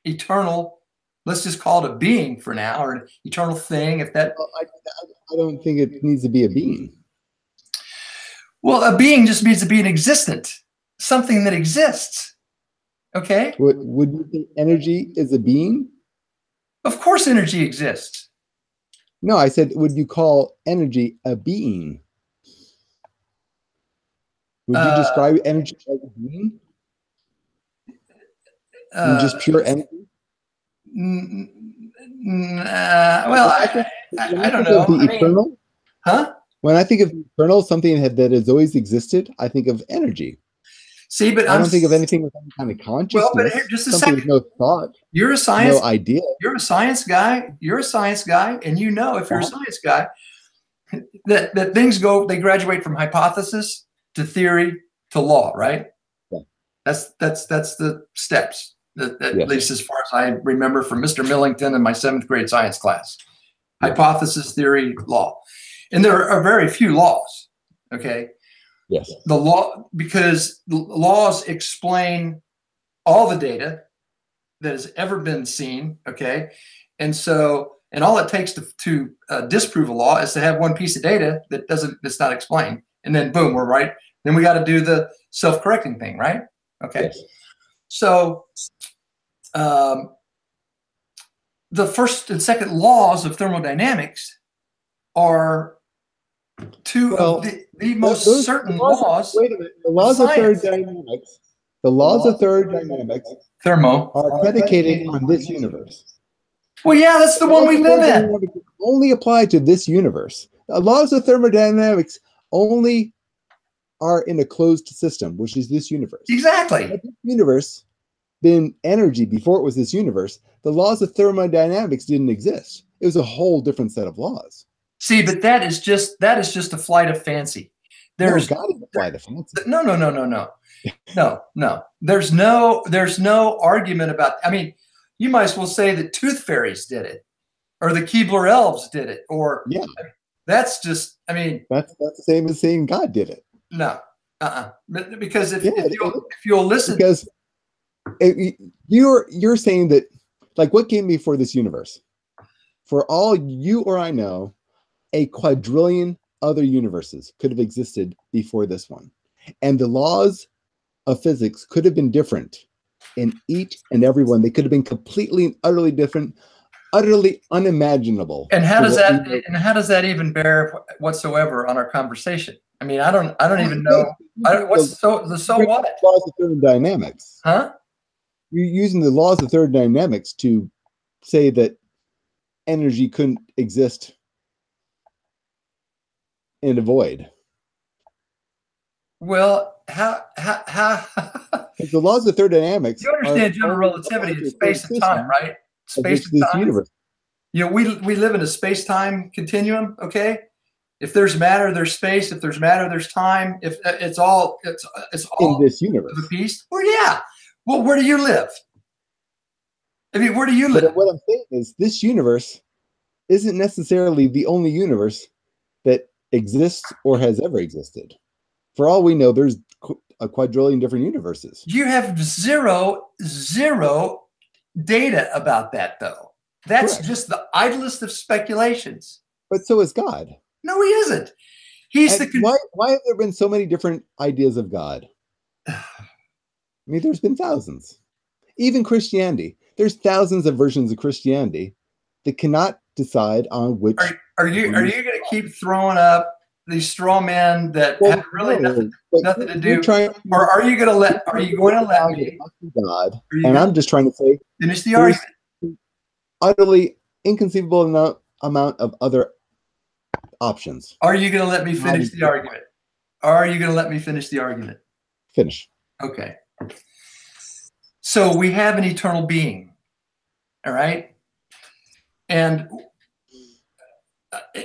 eternal, let's just call it a being for now, or an eternal thing, if that... Well, I don't think it needs to be a being. Well, a being just means to be an existent, something that exists. Okay? Would you think energy is a being? Of course energy exists. No, I said, would you call energy a being? Would you describe energy as a being? Just pure energy? Well, I don't know. The eternal? Huh? When I think of eternal, something that has always existed, I think of energy. See, but I don't think of anything with any kind of consciousness. Well, but here, just a something second. with no thought. You're a science. No idea. You're a science guy. You're a science guy, and you know if you're a science guy, that things go. They graduate from hypothesis to theory to law, right? Yeah. That's the steps. At least as far as I remember from Mr. Millington in my 7th grade science class. Hypothesis, theory, law, and there are very few laws. Okay. Yes. The law, because laws explain all the data that has ever been seen. Okay. And so, and all it takes to disprove a law is to have one piece of data that's not explained. And then boom, we're right. Then we got to do the self-correcting thing, right? Okay. Yes. So, the first and second laws of thermodynamics are two of the most certain laws. Wait a minute. The laws of thermodynamics. The laws of thermodynamics are predicated on this universe. Well, yeah, that's the one we live in. Only apply to this universe. The laws of thermodynamics only are in a closed system, which is this universe. Exactly. Had this universe been energy before it was this universe, the laws of thermodynamics didn't exist. It was a whole different set of laws. See, but that is just a flight of fancy. There's got to be a flight of fancy. No. No. There's no argument about. I mean, you might as well say that tooth fairies did it, or the Keebler elves did it, or that's just. I mean, that's the same as saying God did it. No, because if you'll listen, because you're saying that, like, what came before this universe? For all you or I know, a quadrillion other universes could have existed before this one. And the laws of physics could have been different in each and every one. They could have been completely and utterly different, utterly unimaginable. And how does that even bear whatsoever on our conversation? I mean, I don't even know. What's so what? Laws of thermodynamics. Huh? You're using the laws of thermodynamics to say that energy couldn't exist in a void. Well, how the laws of thermodynamics. You understand general relativity in space and time, right? Space and time. Universe. You know, we live in a space-time continuum. Okay, if there's matter, there's space. If there's matter, there's time. If it's all in this universe of a piece. Well, yeah. Well, where do you live? I mean, where do you live? But what I'm saying is, this universe isn't necessarily the only universe that exists or has ever existed. For all we know, there's a quadrillion different universes. You have zero data about that, though. That's correct. Just the idlest of speculations. But so is God. No, he isn't. He's why have there been so many different ideas of God? I mean, there's been thousands. Even Christianity. There's thousands of versions of Christianity that cannot decide on which. Are you going to keep throwing up these straw men that have really nothing to do? Or are you going to let? Are you going to let me? God, and I'm just trying to say. Finish the argument. Utterly inconceivable amount of other options. Are you going to let me finish the argument? Are you going to let me finish the argument? Finish. Okay. So we have an eternal being, all right? And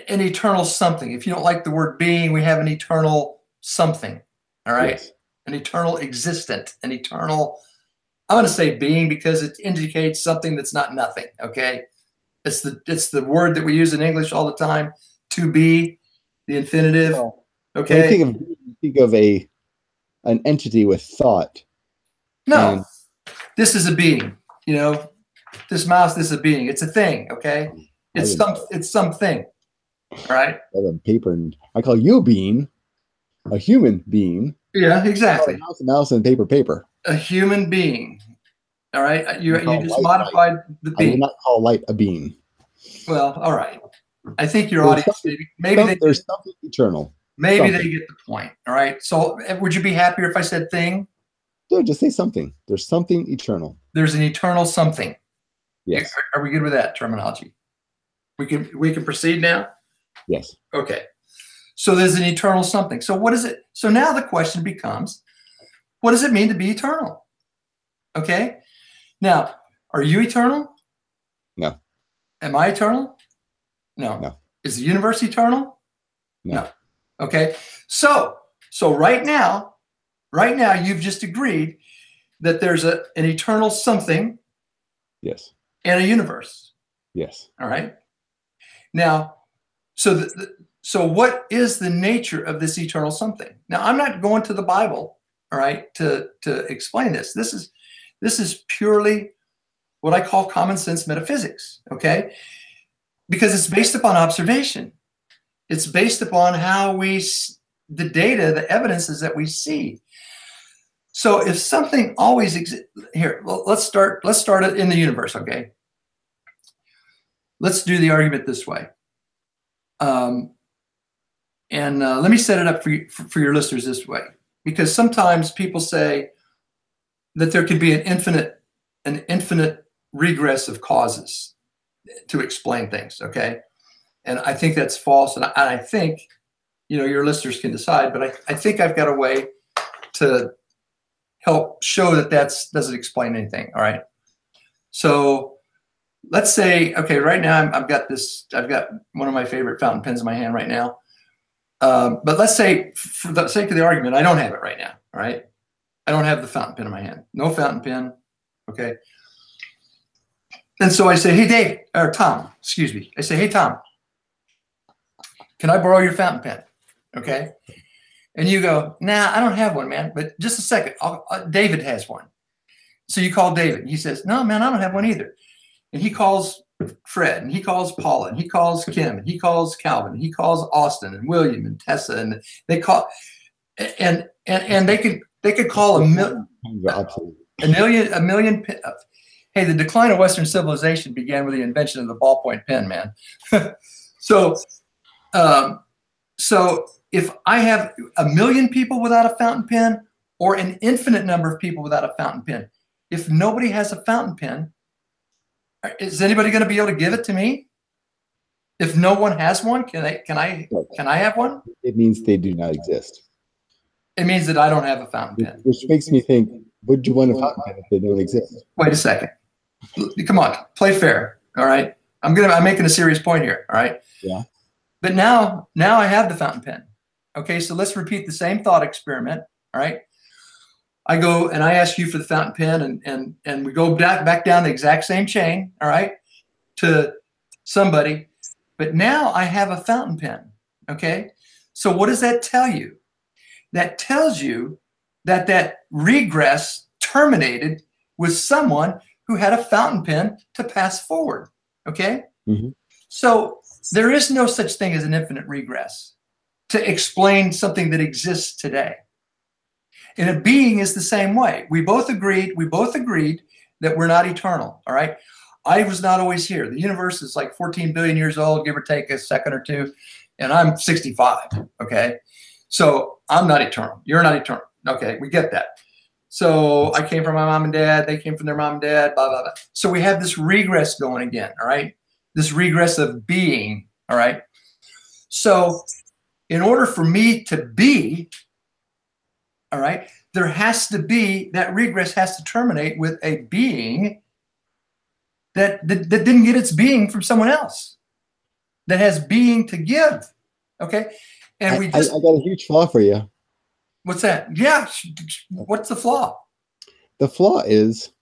an eternal something. If you don't like the word being, we have an eternal something, all right? Yes. An eternal existent, an eternal, I'm going to say being because it indicates something that's not nothing, okay? It's the word that we use in English all the time, to be, the infinitive, okay? When you think of an entity with thought. No. This is a being, you know. This mouse, this is a being. It's a thing, okay? It's something. All right. I have paper, and I call you a being, a human being. Yeah, exactly. A mouse, and paper. A human being. All right. You just modified the being. I will not call light a being. Well, all right. I think your audience maybe there's something eternal. Maybe they get the point. All right. So would you be happier if I said thing? No, just say something. There's something eternal. There's an eternal something. Yes. Are we good with that terminology? We can proceed now? Yes. Okay. So there's an eternal something. So what is it? So now the question becomes, what does it mean to be eternal? Okay. Now, are you eternal? No. Am I eternal? No. No. Is the universe eternal? No. Okay. So right now you've just agreed that there's an eternal something. Yes. And a universe. Yes. All right. Now, so what is the nature of this eternal something? Now, I'm not going to the Bible, all right, to explain this. This is purely what I call common sense metaphysics, okay? Because it's based upon observation. It's based upon how the data, the evidences that we see. So if something always exists, here, well, let's start it in the universe, okay? Let's do the argument this way. Let me set it up for your listeners this way, because sometimes people say that there could be an infinite regress of causes to explain things, okay? And I think that's false, and I think, you know, your listeners can decide, but I think I've got a way to help show that doesn't explain anything, all right? So let's say, okay, right now I've got one of my favorite fountain pens in my hand right now. But let's say, for the sake of the argument, I don't have it right now, all right? I don't have the fountain pen in my hand. No fountain pen, okay? And so I say, hey, Dave, or Tom, excuse me. I say, hey, Tom, can I borrow your fountain pen, okay? And you go, nah, I don't have one, man, but just a second. David has one. So you call David. He says, no, man, I don't have one either. And he calls Fred, and he calls Paula, and he calls Kim, and he calls Calvin, and he calls Austin, and William, and Tessa, and they call, and they could call a million. Hey, the decline of Western civilization began with the invention of the ballpoint pen, man. So So if I have 1,000,000 people without a fountain pen or an infinite number of people without a fountain pen, if nobody has a fountain pen, is anybody going to be able to give it to me? If no one has one, can I have one? It means they do not exist. It means that I don't have a fountain pen. Which makes me think, would you want a fountain pen if they don't exist? Wait a second. Come on, play fair. All right. I'm making a serious point here. All right. Yeah. But now I have the fountain pen. Okay. So let's repeat the same thought experiment. All right. I go and I ask you for the fountain pen, and we go back down the exact same chain. All right. To somebody. But now I have a fountain pen. Okay. So what does that tell you? That tells you that regress terminated with someone who had a fountain pen to pass forward. Okay. Mm-hmm. So there is no such thing as an infinite regress to explain something that exists today. And a being is the same way. We both agreed that we're not eternal. All right. I was not always here. The universe is like 14 billion years old, give or take a second or two. And I'm 65. Okay. So I'm not eternal. You're not eternal. Okay. We get that. So I came from my mom and dad. They came from their mom and dad, blah, blah, blah. So we have this regress going again. All right. This regress of being. All right. So in order for me to be, all right, there has to be, that regress has to terminate with a being that didn't get its being from someone else, that has being to give. Okay. And I got a huge flaw for you. What's that? Yeah. What's the flaw? The flaw is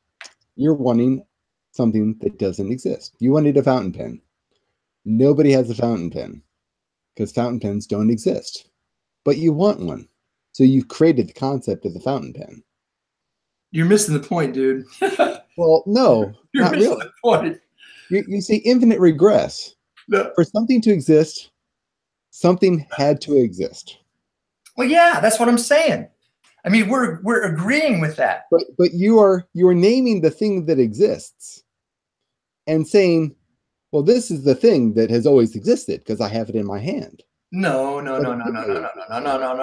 you're wanting something that doesn't exist. You wanted a fountain pen. Nobody has a fountain pen because fountain pens don't exist, but you want one. So you've created the concept of the fountain pen. You're missing the point, dude. Well, no, you're missing really. The point. You see infinite regress. No. For something to exist, something had to exist. Well, yeah, that's what I'm saying. I mean, we're agreeing with that. But you are naming the thing that exists and saying, well, this is the thing that has always existed because I have it in my hand. No.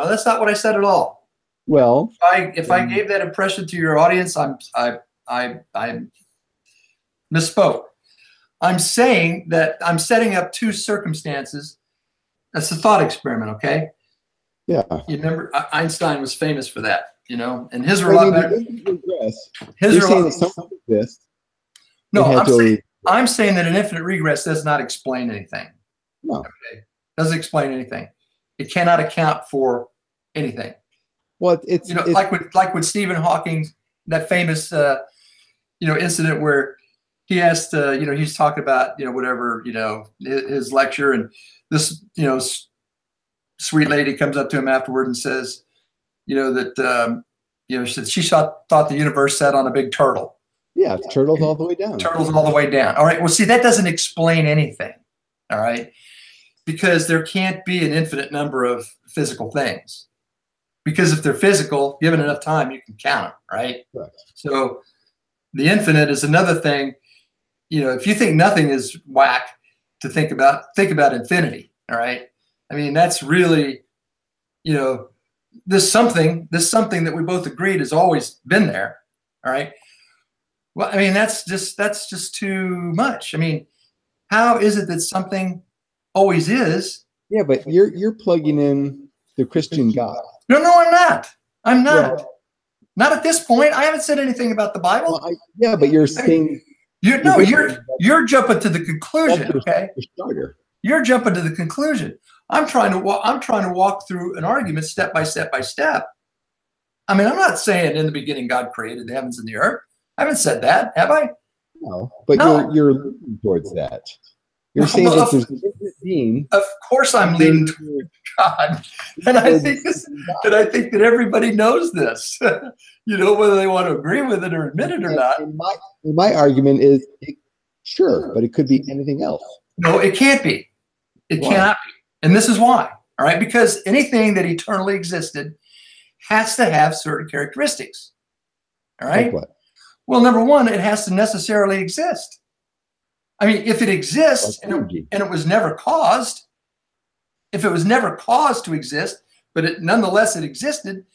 That's not what I said at all. Well, if I gave that impression to your audience, I misspoke. I'm saying that I'm setting up two circumstances. That's a thought experiment, okay? Yeah. You remember Einstein was famous for that, you know, and his are a lot better. You're saying that something exists. No, I'm saying that an infinite regress does not explain anything. No. Okay? Doesn't explain anything. It cannot account for anything. Well, it's like with Stephen Hawking, that famous incident where he asked he's talking about whatever his lecture, and this sweet lady comes up to him afterward and says that she thought the universe sat on a big turtle. Yeah, turtles all the way down. Turtles all the way down. All right. Well, see, that doesn't explain anything. All right. Because there can't be an infinite number of physical things. Because if they're physical, given enough time, you can count them, right? Right. So the infinite is another thing. If you think nothing is whack, to think about infinity. All right. I mean, that's really, this something that we both agreed has always been there. All right. Well, I mean, that's just too much. I mean, how is it that something always is? Yeah, but you're plugging in the Christian God. No, I'm not. I'm not. Well, not at this point. I haven't said anything about the Bible. Well, but you're saying you're jumping to the conclusion. Okay, you're jumping to the conclusion. I'm trying to walk through an argument step by step by step. I mean, I'm not saying in the beginning God created the heavens and the earth. I haven't said that, have I? No, but no. You're leaning towards that. You're saying that there's an infinite being. Of course, I'm leaning towards God, and I think that everybody knows this. Whether they want to agree with it or admit it or not. My argument is, sure, but it could be anything else. No, it can't be. It cannot be, and this is why. All right, because anything that eternally existed has to have certain characteristics. All right. Like what? Well, number one, it has to necessarily exist. I mean, if it exists and it was never caused, if it was never caused to exist, but nonetheless it existed,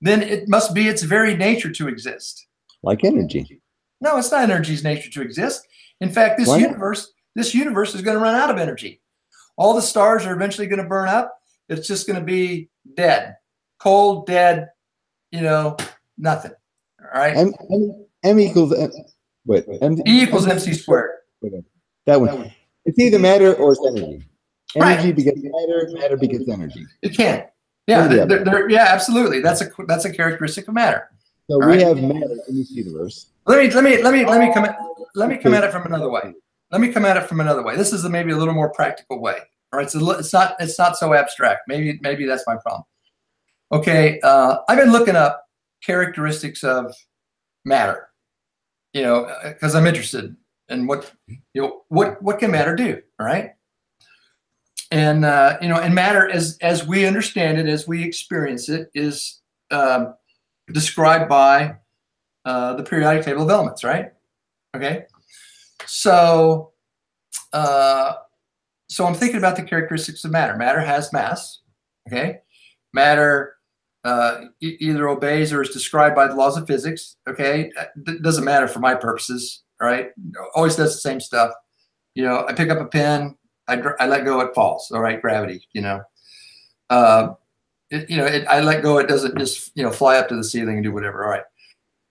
then it must be its very nature to exist. Like energy. No, it's not energy's nature to exist. In fact, this universe is going to run out of energy. All the stars are eventually going to burn up. It's just going to be dead, cold, dead, nothing. All right. M equals E equals MC squared. That one. It's either matter or it's energy. Energy begets matter. Matter begets energy. It can. Yeah. Yeah. Absolutely. That's a characteristic of matter. So we have matter in this universe. Let me come at it from another way. This is maybe a little more practical way. All right. So it's not so abstract. Maybe that's my problem. Okay. I've been looking up characteristics of matter, because I'm interested in what can matter do. All right. And, and matter as we understand it, as we experience it, is described by the periodic table of elements, right? Okay. So I'm thinking about the characteristics of matter. Matter has mass. Okay. Matter either obeys or is described by the laws of physics. Okay. It doesn't matter for my purposes. All right. Always does the same stuff. I pick up a pen, I let go, it falls. All right. Gravity, I let go, it doesn't just, fly up to the ceiling and do whatever. All right.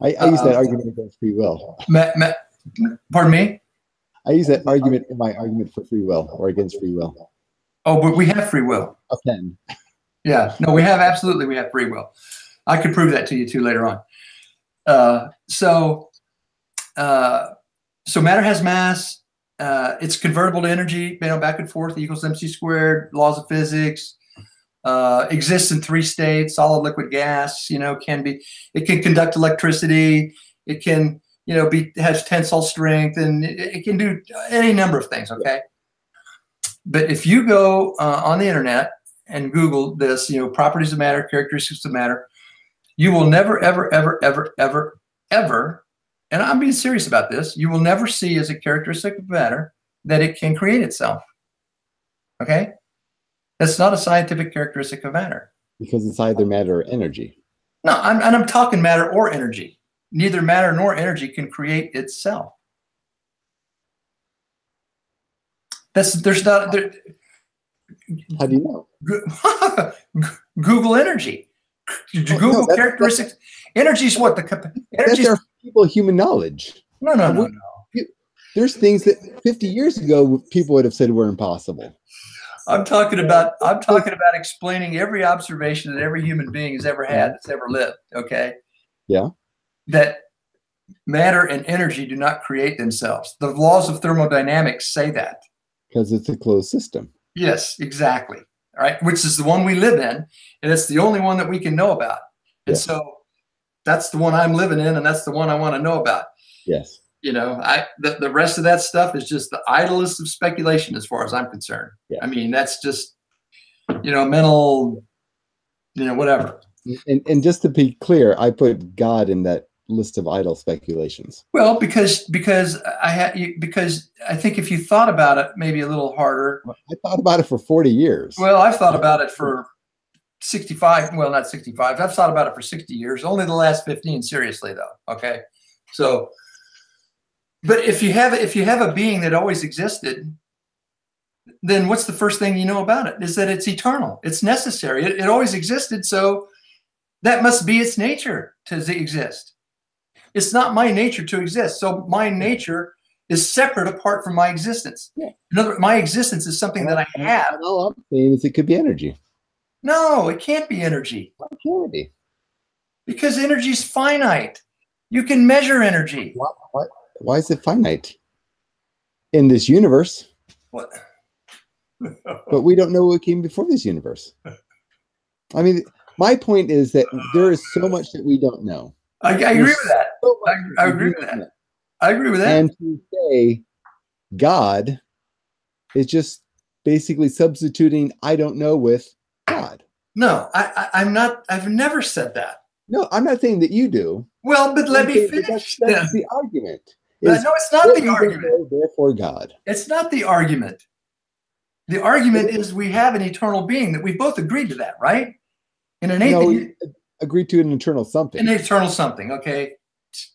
I use that argument against free will. Pardon me? I use that argument in my argument for free will or against free will. Oh, but we have free will. A pen. Yeah. No, we have free will. I could prove that to you too later on. So matter has mass. It's convertible to energy, back and forth, E equals MC squared, laws of physics. Exists in 3 states: solid, liquid, gas. It can conduct electricity. It can, has tensile strength, and it can do any number of things. Okay. But if you go on the internet and Google this, properties of matter, characteristics of matter, you will never, ever, ever, ever, ever, ever, and I'm being serious about this, you will never see as a characteristic of matter that it can create itself. Okay. That's not a scientific characteristic of matter. Because it's either matter or energy. No, I'm talking matter or energy. Neither matter nor energy can create itself. How do you know? Google energy. Google characteristics. Energy is what that's our people human knowledge. No. There's things that 50 years ago people would have said were impossible. I'm talking about explaining every observation that every human being has ever had, that's ever lived. Okay. Yeah. That matter and energy do not create themselves. The laws of thermodynamics say that. Because it's a closed system. Yes, exactly. All right. Which is the one we live in. And it's the only one that we can know about. And so that's the one I'm living in. And that's the one I want to know about. Yes. The rest of that stuff is just the idlest of speculation as far as I'm concerned. Yeah. I mean, that's just, mental, whatever. And just to be clear, I put God in that list of idle speculations. Well, because I think if you thought about it maybe a little harder. I thought about it for 40 years. Well, I've thought about it for 65. Well, not 65. I've thought about it for 60 years. Only the last 15 seriously, though. Okay. So, but if you have a being that always existed, then what's the first thing you know about it? Is that it's eternal. It's necessary. It always existed. So that must be its nature to exist. It's not my nature to exist. So my nature is separate apart from my existence. Yeah. In other words, my existence is something that I have. All I'm saying is it could be energy. No, it can't be energy. Why can't it be? Because energy is finite. You can measure energy. Why is it finite? In this universe. What? But we don't know what came before this universe. I mean, my point is that there is so much that we don't know. I agree with that. I agree with that. I agree with that. And to say God is just basically substituting I don't know with God. No, I'm not. I've never said that. No, I'm not saying that you do. Well, but let me finish. That's the argument. No, it's not the argument. Therefore, God. It's not the argument. The argument is we have an eternal being, that we both agreed to that, right? In an we agreed to an eternal something. An eternal something, okay?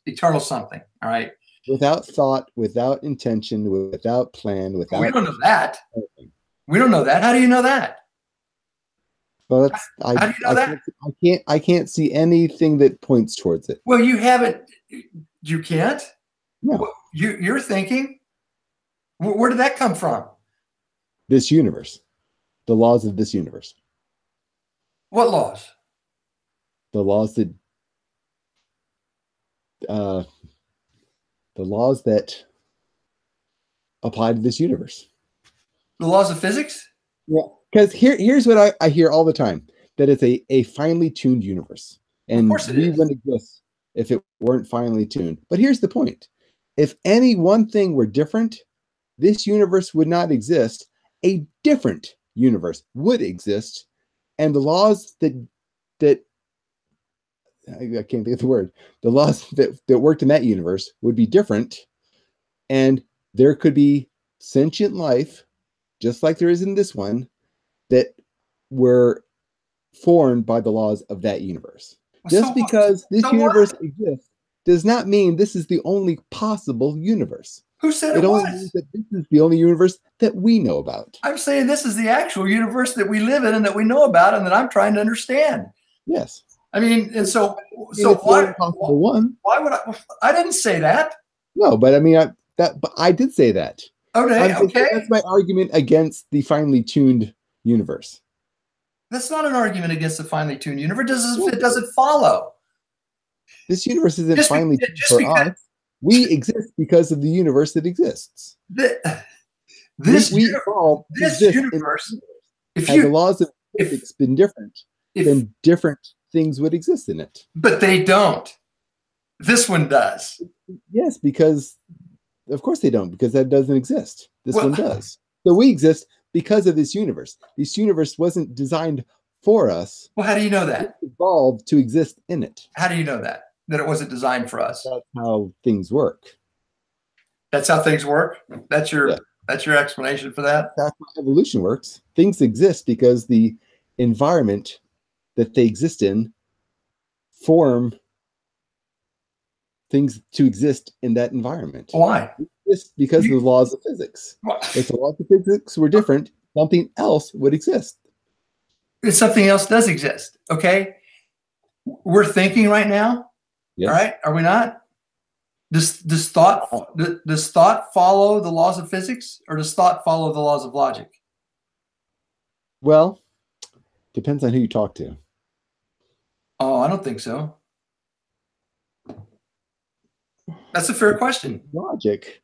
Eternal something, all right? Without thought, without intention, without plan, without... We don't know that. We don't know that. How do you know that? Well, how do you know that? I can't see anything that points towards it. Well, you haven't. You can't? No. Well, you're thinking? Where did that come from? This universe. The laws of this universe. What laws? The laws that... the laws that apply to this universe. The laws of physics? Yeah, because here's what I hear all the time, that it's a finely tuned universe. And we wouldn't exist if it weren't finely tuned. But here's the point. If any one thing were different, this universe would not exist. A different universe would exist. And the laws that I can't think of the word. The laws that worked in that universe would be different. And there could be sentient life, just like there is in this one, that were formed by the laws of that universe. Just because this universe exists does not mean this is the only possible universe. Who said it only means that this is the only universe that we know about. I'm saying this is the actual universe that we live in and that we know about and that I'm trying to understand. Yes. I mean, and so why would I didn't say that. No, but I mean, but I did say that. Okay. Okay. That's my argument against the finely tuned universe. That's not an argument against the finely tuned universe. It doesn't follow. This universe isn't finely tuned for us. We exist because of the universe that exists. This universe, if the laws of physics been different, then different things would exist in it. But they don't. This one does. Yes, because of course they don't, because that doesn't exist. This one does. So we exist because of this universe. This universe wasn't designed for us. Well, how do you know that? It evolved to exist in it. How do you know that? That it wasn't designed for us? That's how things work. That's how things work? That's your explanation for that? That's how evolution works. Things exist because the environment that they exist in form things to exist in that environment. Why? Just because of the laws of physics. If the laws of physics were different, something else would exist. Something else does exist. Okay. We're thinking right now. Yes. All right. Are we not? Does thought follow the laws of physics, or does thought follow the laws of logic? Well, depends on who you talk to. Oh, I don't think so. That's a fair question. Logic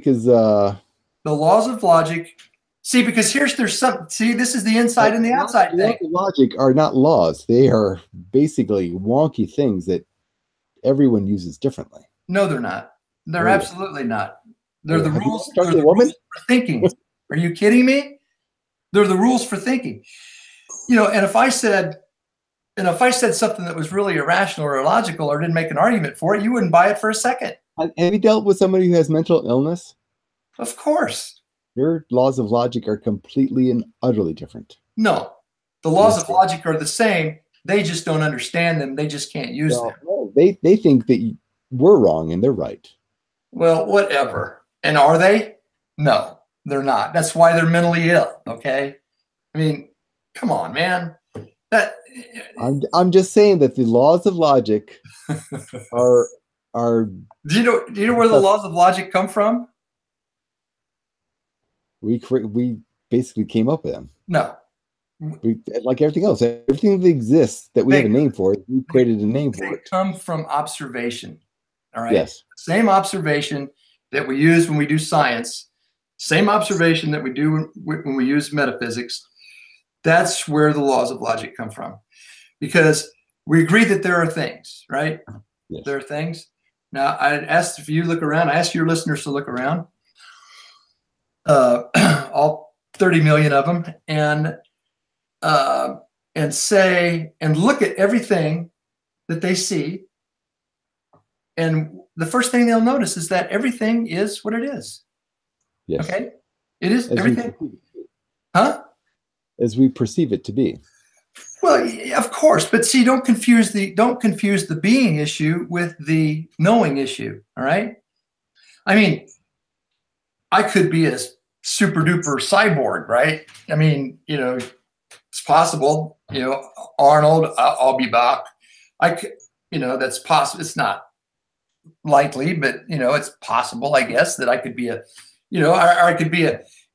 is the laws of logic. See, because this is the inside and the outside thing. Logic are not laws. They are basically wonky things that everyone uses differently. No, they're not. They're absolutely not. They're the rules. They're the rules for thinking. Are you kidding me? They're the rules for thinking. You know, and if I said something that was really irrational or illogical or didn't make an argument for it, you wouldn't buy it for a second. Have you dealt with somebody who has mental illness? Of course. Their laws of logic are completely and utterly different. No, the laws of logic are the same. They just don't understand them. They just can't use them. No, they think that we're wrong and they're right. Well, whatever. And are they? No, they're not. That's why they're mentally ill. Okay. I mean, come on, man. I'm just saying that the laws of logic are. Do you know where the laws of logic come from? We basically came up with them. No. Like everything else, everything that exists that we have a name for, we created a name for it. They come from observation. All right. Yes. Same observation that we use when we do science. Same observation that we do when we use metaphysics. That's where the laws of logic come from, because we agree that there are things, right? Yes. There are things. Now, I asked if you look around. I asked your listeners to look around. All 30 million of them, and look at everything that they see, and the first thing they'll notice is that everything is what it is. Yes. Okay, it is everything. Huh? As we perceive it to be. Well, of course, but see, don't confuse the being issue with the knowing issue. All right. I mean, I could be a super duper cyborg, right? I mean, it's possible. Arnold, I'll be back. I could, that's possible. It's not likely, but it's possible, I guess, that I could be or I could be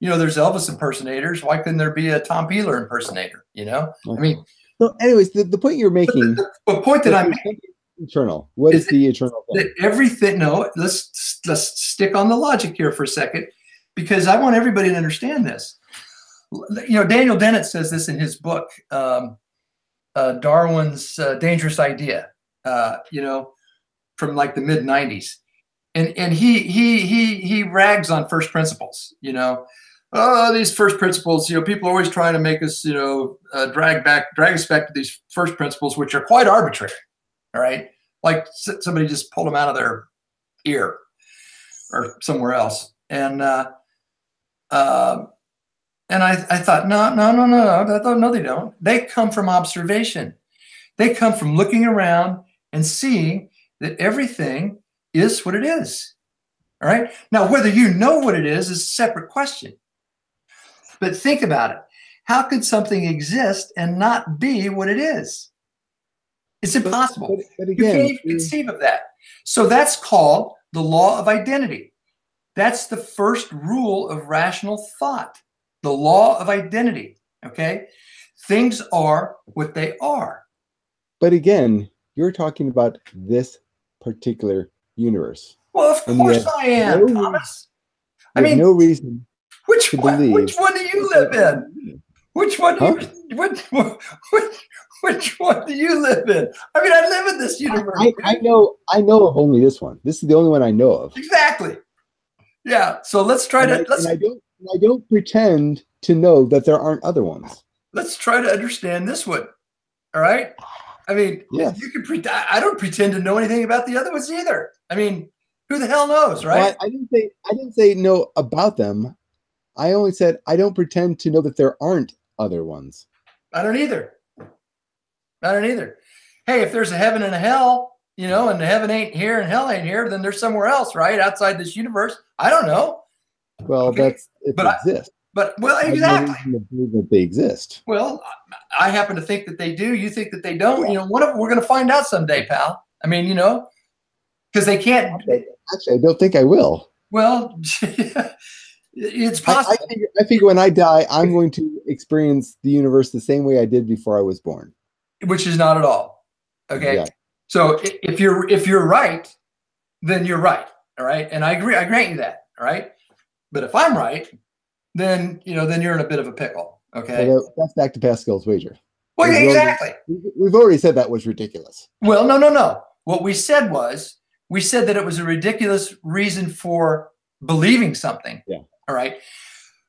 there's Elvis impersonators. Why couldn't there be a Tom Peeler impersonator? I mean. So, anyways, the point you're making. The point that I'm making. Eternal. What is the eternal thing? Everything. No, let's stick on the logic here for a second, because I want everybody to understand this. Daniel Dennett says this in his book, Darwin's Dangerous Idea. From like the mid '90s, and he rags on first principles. These first principles. People are always trying to make us, drag us back to these first principles, which are quite arbitrary. All right, like somebody just pulled them out of their ear or somewhere else, and I thought, no, they don't. They come from observation. They come from looking around and seeing that everything is what it is. All right. Now, whether you know what it is a separate question. But think about it. How could something exist and not be what it is? It's impossible. But again, you can't even conceive of that. So that's called the law of identity. That's the first rule of rational thought. The law of identity. Okay. Things are what they are. But again, you're talking about this particular universe. Well, of course I am, Thomas. I mean, no reason. Which one do you live in? Which one? Which one do you live in? I mean, I live in this universe. I know of only this one. This is the only one I know of. Exactly. Yeah. So let's try to. I don't pretend to know that there aren't other ones. Let's try to understand this one. All right. I mean, yes. You can I don't pretend to know anything about the other ones either. I mean, who the hell knows, right? Well, I didn't say know about them. I only said I don't pretend to know that there aren't other ones. I don't either. Hey, if there's a heaven and a hell, and the heaven ain't here and hell ain't here, then there's somewhere else, right? Outside this universe. I don't know. Well, okay. It exists. Exactly. I believe that they exist. Well, I happen to think that they do. You think that they don't. Yeah. One of them we're going to find out someday, pal. I mean, because they can't. Actually, I don't think I will. Well, it's possible. I figure when I die, I'm going to experience the universe the same way I did before I was born. Which is not at all. Okay. Yeah. So if you're right, then you're right. All right. And I agree. I grant you that. All right. But if I'm right, then you're in a bit of a pickle. Okay. Well, that's back to Pascal's wager. Well, yeah, exactly. We've already said that was ridiculous. Well, no. What we said that it was a ridiculous reason for believing something. Yeah. All right.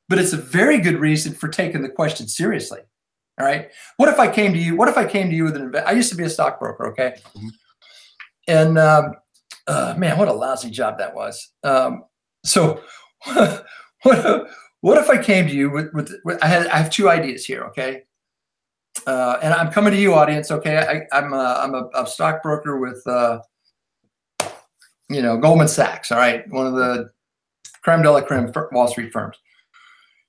But it's a very good reason for taking the question seriously. All right. What if I came to you with an I used to be a stockbroker. Okay. Mm-hmm. And man, what a lousy job that was. So what if I came to you with I have two ideas here. Okay. And I'm coming to you, audience. Okay. I'm a stockbroker with, Goldman Sachs. All right. One of the creme de la creme Wall Street firms.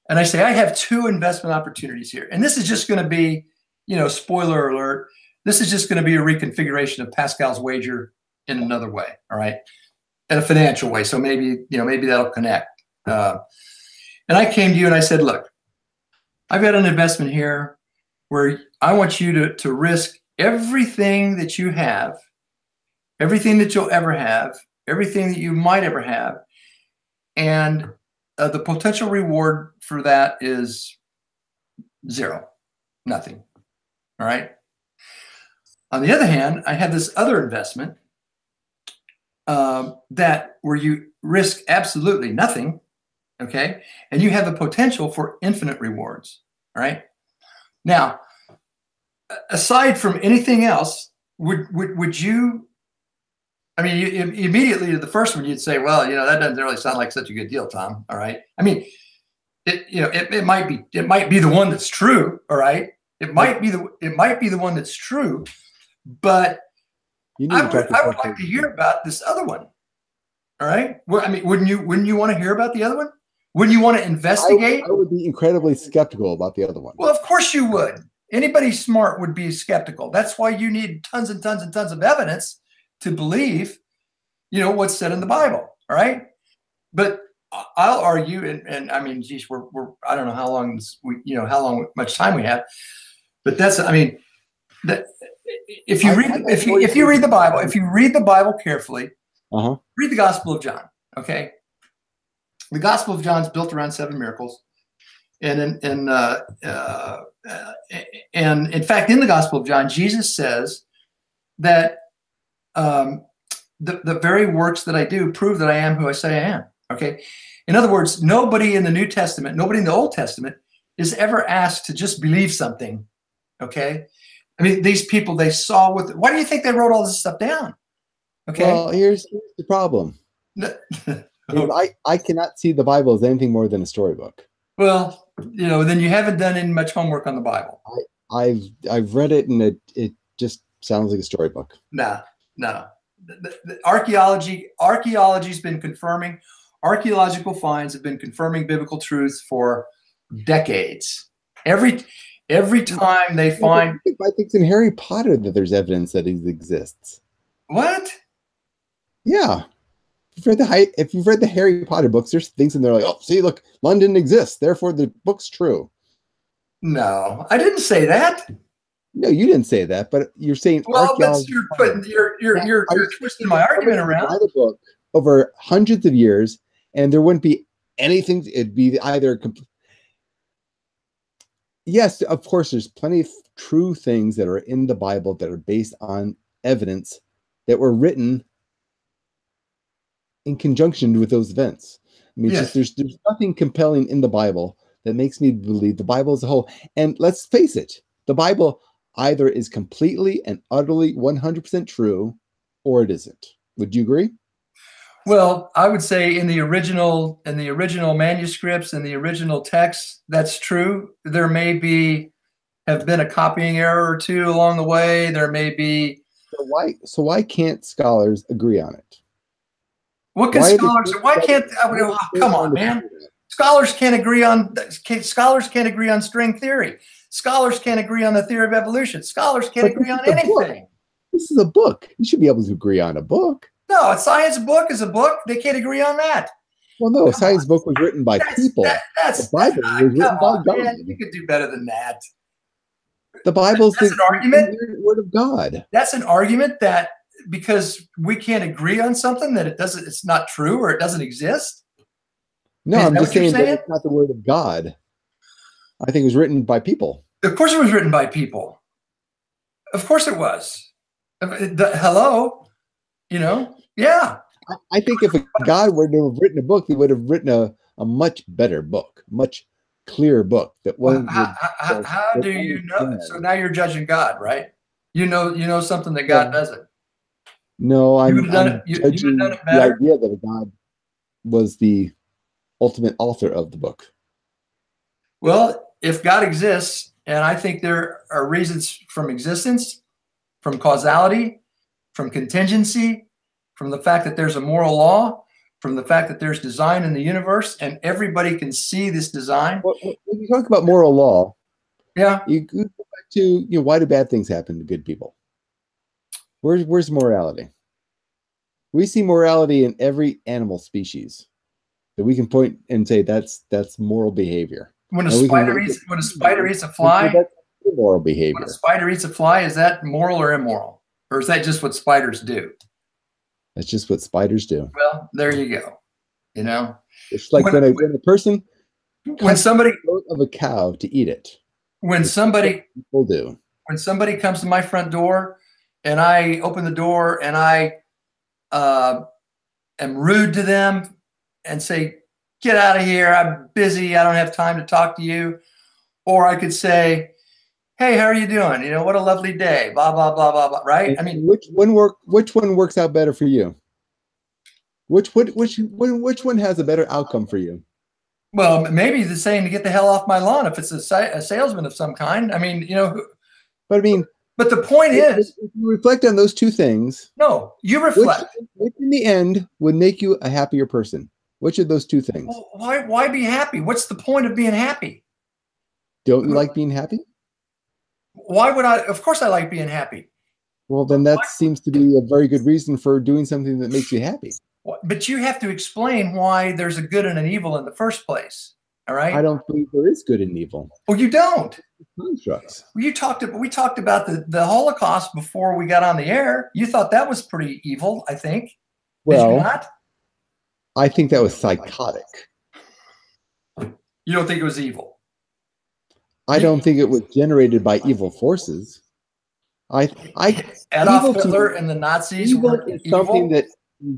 And I say, I have two investment opportunities here. And this is just going to be, spoiler alert. This is just going to be a reconfiguration of Pascal's wager in another way. All right. In a financial way. So maybe that'll connect. And I came to you and I said, look, I've got an investment here where I want you to risk everything that you have, everything that you'll ever have, everything that you might ever have. And the potential reward for that is zero, nothing. All right. On the other hand, I have this other investment that where you risk absolutely nothing. Okay. And you have the potential for infinite rewards. All right. Now, aside from anything else, would you, I mean, immediately to the first one, you'd say, well, that doesn't really sound like such a good deal, Tom. All right. I mean, it might be the one that's true. All right. It might be the one that's true, but I would like to hear about this other one. All right. Well, I mean, wouldn't you want to hear about the other one? Wouldn't you want to investigate? I would be incredibly skeptical about the other one. Well, of course you would. Anybody smart would be skeptical. That's why you need tons and tons and tons of evidence to believe, what's said in the Bible. All right. But I'll argue, and I mean, geez, we're I don't know how long much time we have, but if you read the Bible carefully, read the Gospel of John. Okay, the Gospel of John is built around 7 miracles, and in fact, in the Gospel of John, Jesus says that the very works that I do prove that I am who I say I am. Okay. In other words, nobody in the New Testament, nobody in the Old Testament is ever asked to just believe something. Okay. I mean, these people, they saw why do you think they wrote all this stuff down? Okay. Well, here's the problem. I cannot see the Bible as anything more than a storybook. Well, then you haven't done any much homework on the Bible. I've read it, and it just sounds like a storybook. No. The archaeology's been confirming. Archaeological finds have been confirming biblical truths for decades. Every time they find, I think it's in Harry Potter that there's evidence that it exists. What? Yeah. If you've read the Harry Potter books, there's things in there like, oh, see, look, London exists, therefore the book's true. No, I didn't say that. No, you didn't say that, but you're saying archaeology. You're twisting my argument around. Write a book over hundreds of years, and there wouldn't be anything. It'd be either yes, of course, there's plenty of true things that are in the Bible that are based on evidence that were written in conjunction with those events. I mean, yes. There's nothing compelling in the Bible that makes me believe the Bible as a whole. And let's face it, the Bible either is completely and utterly 100% true, or it isn't. Would you agree? Well, I would say in the original manuscripts and the original texts, that's true. There may have been a copying error or two along the way. There may be. So why can't scholars agree on it? What can scholars? Why can't? Come on, man. Scholars can't agree on string theory. Scholars can't agree on the theory of evolution. Scholars can't agree on anything. This is a book. You should be able to agree on a book. No, a science book is a book. They can't agree on that. Well, no, a science book was written by people. The Bible was written by God. Man, you could do better than that. The Bible's an argument. Word of God. That's an argument that because we can't agree on something that it's not true or it doesn't exist. No, I'm just saying that it's not the word of God. I think it was written by people. Of course it was written by people. Of course it was. Hello? Yeah. I think if a God were to have written a book, he would have written a much better book, much clearer book. How do you know? So now you're judging God, right? You know something that God doesn't. No, I'm judging the idea that a God was the ultimate author of the book. Well, if God exists, and I think there are reasons from existence, from causality, from contingency, from the fact that there's a moral law, from the fact that there's design in the universe, and everybody can see this design. Well, when you talk about moral law, yeah, you go back to why do bad things happen to good people? Where's morality? We see morality in every animal species that we can point and say that's moral behavior. When a spider eats a fly, that's immoral behavior. When a spider eats a fly, is that moral or immoral? Or is that just what spiders do? That's just what spiders do. Well, there you go. It's like when somebody cuts the throat of a cow to eat it. When somebody comes to my front door and I open the door and I am rude to them and say, get out of here, I'm busy, I don't have time to talk to you. Or I could say, hey, how are you doing? What a lovely day, blah, blah, blah, blah, blah, right? I mean, which one works out better for you? Which one has a better outcome for you? Well, maybe the saying to get the hell off my lawn if it's a salesman of some kind. I mean, you know. But I mean, but the point is, if you reflect on those two things. No, you reflect. Which in the end would make you a happier person? Which of those two things? Well, why be happy? What's the point of being happy? Don't you like being happy? Why would I? Of course I like being happy. Well, then that seems to be a very good reason for doing something that makes you happy. But you have to explain why there's a good and an evil in the first place. All right. I don't believe there is good and evil. Well, you don't. Constructs. We talked about the Holocaust before we got on the air. You thought that was pretty evil, I think. Well, did you not? I think that was psychotic. You don't think it was evil? I don't think it was generated by evil forces. Adolf Hitler and the Nazis were evil. Something that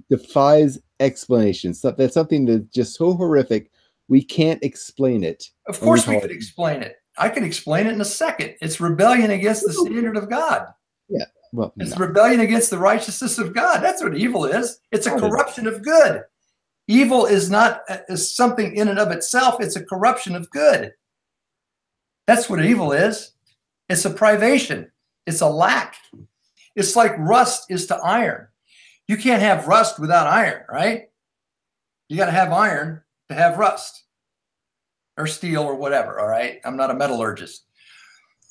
defies explanation. That's something that's just so horrific we can't explain it. Of course we could explain it. I could explain it in a second. It's rebellion against the standard of God. Yeah. Well, it's rebellion against the righteousness of God. That's what evil is. It's a corruption of good. Evil is not something in and of itself. It's a corruption of good. That's what evil is. It's a privation. It's a lack. It's like rust is to iron. You can't have rust without iron, right? You got to have iron to have rust or steel or whatever, all right? I'm not a metallurgist.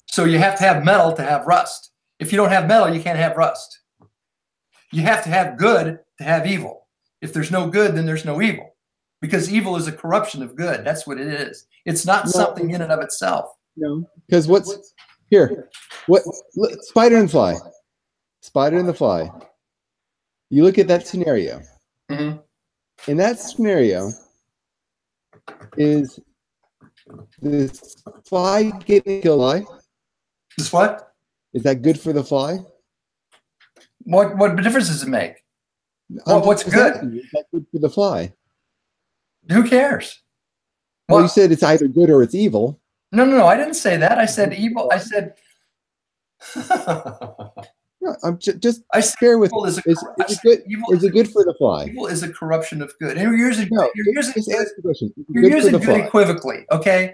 So you have to have metal to have rust. If you don't have metal, you can't have rust. You have to have good to have evil. If there's no good, then there's no evil, because evil is a corruption of good. That's what it is. It's not something in and of itself. No, because what's here? What spider and fly? Spider and the fly. You look at that scenario. Mm-hmm. In that scenario, is this fly getting killed? This what? Is that good for the fly? What difference does it make? What's good? Is that good for the fly? Who cares? Well, you said it's either good or it's evil. No. I didn't say that. I said evil. I said. No, I'm just. I bear with. Is it good? Is it good for the fly? Evil is a corruption of good. And you're using good good equivocally. Okay.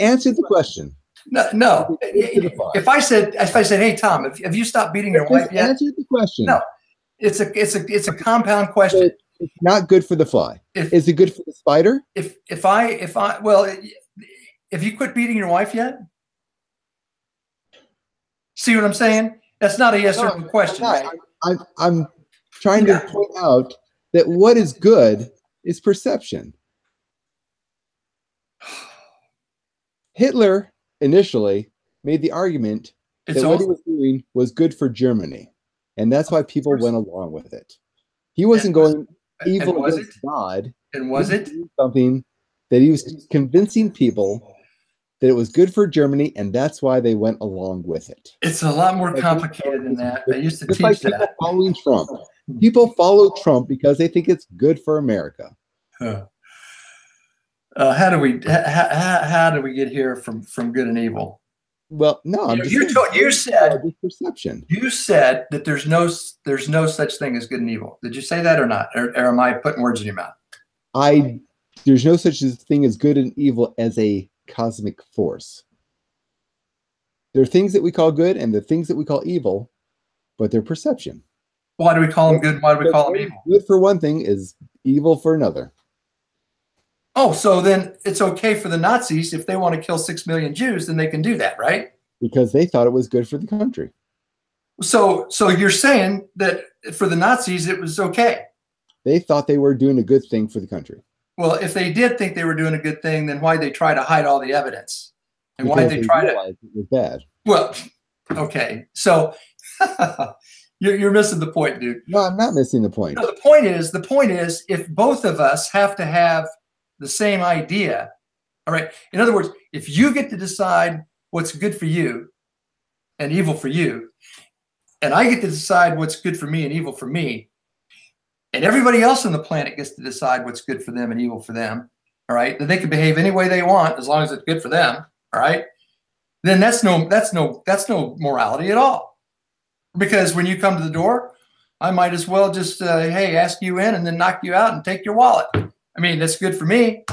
Answer the question. No. If I said, hey Tom, have you stopped beating your wife yet? Answer the question. No. It's a compound question. It's not good for the fly. Is it good for the spider? Have you quit beating your wife yet? See what I'm saying? That's not a yes or no question. Right? I'm trying to point out that what is good is perception. Hitler initially made the argument that what he was doing was good for Germany. And that's why people went along with it. He wasn't going evil against God. And was it something that he was convincing people that it was good for Germany, and that's why they went along with it? It's a lot more complicated than that. I used to teach that. People following Trump. People follow Trump because they think it's good for America. How do we get here from good and evil? Well, no, you said perception. You said that there's no such thing as good and evil. Did you say that or not? Or am I putting words in your mouth? There's no such thing as good and evil as a cosmic force. There are things that we call good and the things that we call evil, but they're perception. Why do we call them good? Why do we call them evil? Good for one thing is evil for another. Oh, so then it's okay for the Nazis if they want to kill 6 million Jews, then they can do that, right? Because they thought it was good for the country. So you're saying that for the Nazis it was okay? They thought they were doing a good thing for the country. Well, if they did think they were doing a good thing, then why'd they try to hide all the evidence? And why'd they try to? It was bad. Well, okay, so you're missing the point, dude. No, I'm not missing the point. No, the point is, if both of us have to have the same idea, all right. In other words, if you get to decide what's good for you and evil for you, and I get to decide what's good for me and evil for me, and everybody else on the planet gets to decide what's good for them and evil for them, all right, then they can behave any way they want as long as it's good for them, all right, then that's no morality at all. Because when you come to the door, I might as well just hey, ask you in and then knock you out and take your wallet. I mean, that's good for me.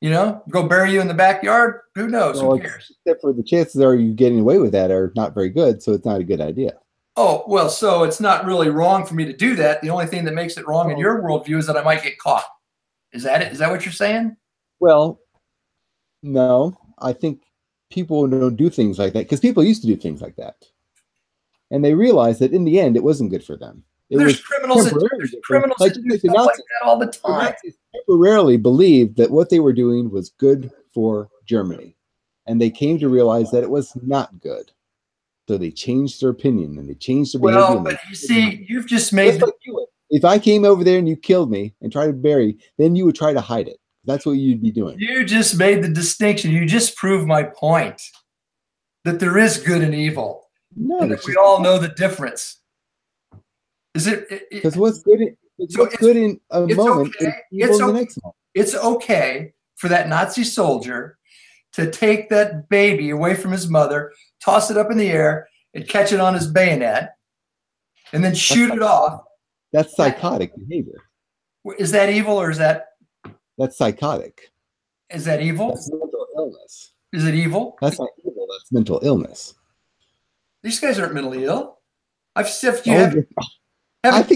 You know, go bury you in the backyard. Who knows? Well, Who cares? except for the chances are you getting away with that are not very good, so it's not a good idea. Oh, well, so it's not really wrong for me to do that. The only thing that makes it wrong in your worldview is that I might get caught. Is that it? Is that what you're saying? Well, no, I think people don't do things like that because people used to do things like that. And they realized that in the end, it wasn't good for them. There's criminals that do stuff like that all the time. The Nazis temporarily believed that what they were doing was good for Germany. And they came to realize that it was not good. So they changed their opinion and they changed their behavior. Well, but you see, you've just made... If I came over there and you killed me and tried to bury, then you would try to hide it. That's what you'd be doing. You just made the distinction. You just proved my point. That there is good and evil. No, and that we all know the difference. Is it? Because what's good in a moment is evil in the next moment. It's okay for that Nazi soldier to take that baby away from his mother, toss it up in the air, and catch it on his bayonet, and then shoot it off. That's psychotic behavior. Is that evil or is that? That's psychotic. Is that evil? That's mental illness. Is it evil? That's not evil. That's mental illness. These guys aren't mentally ill. I think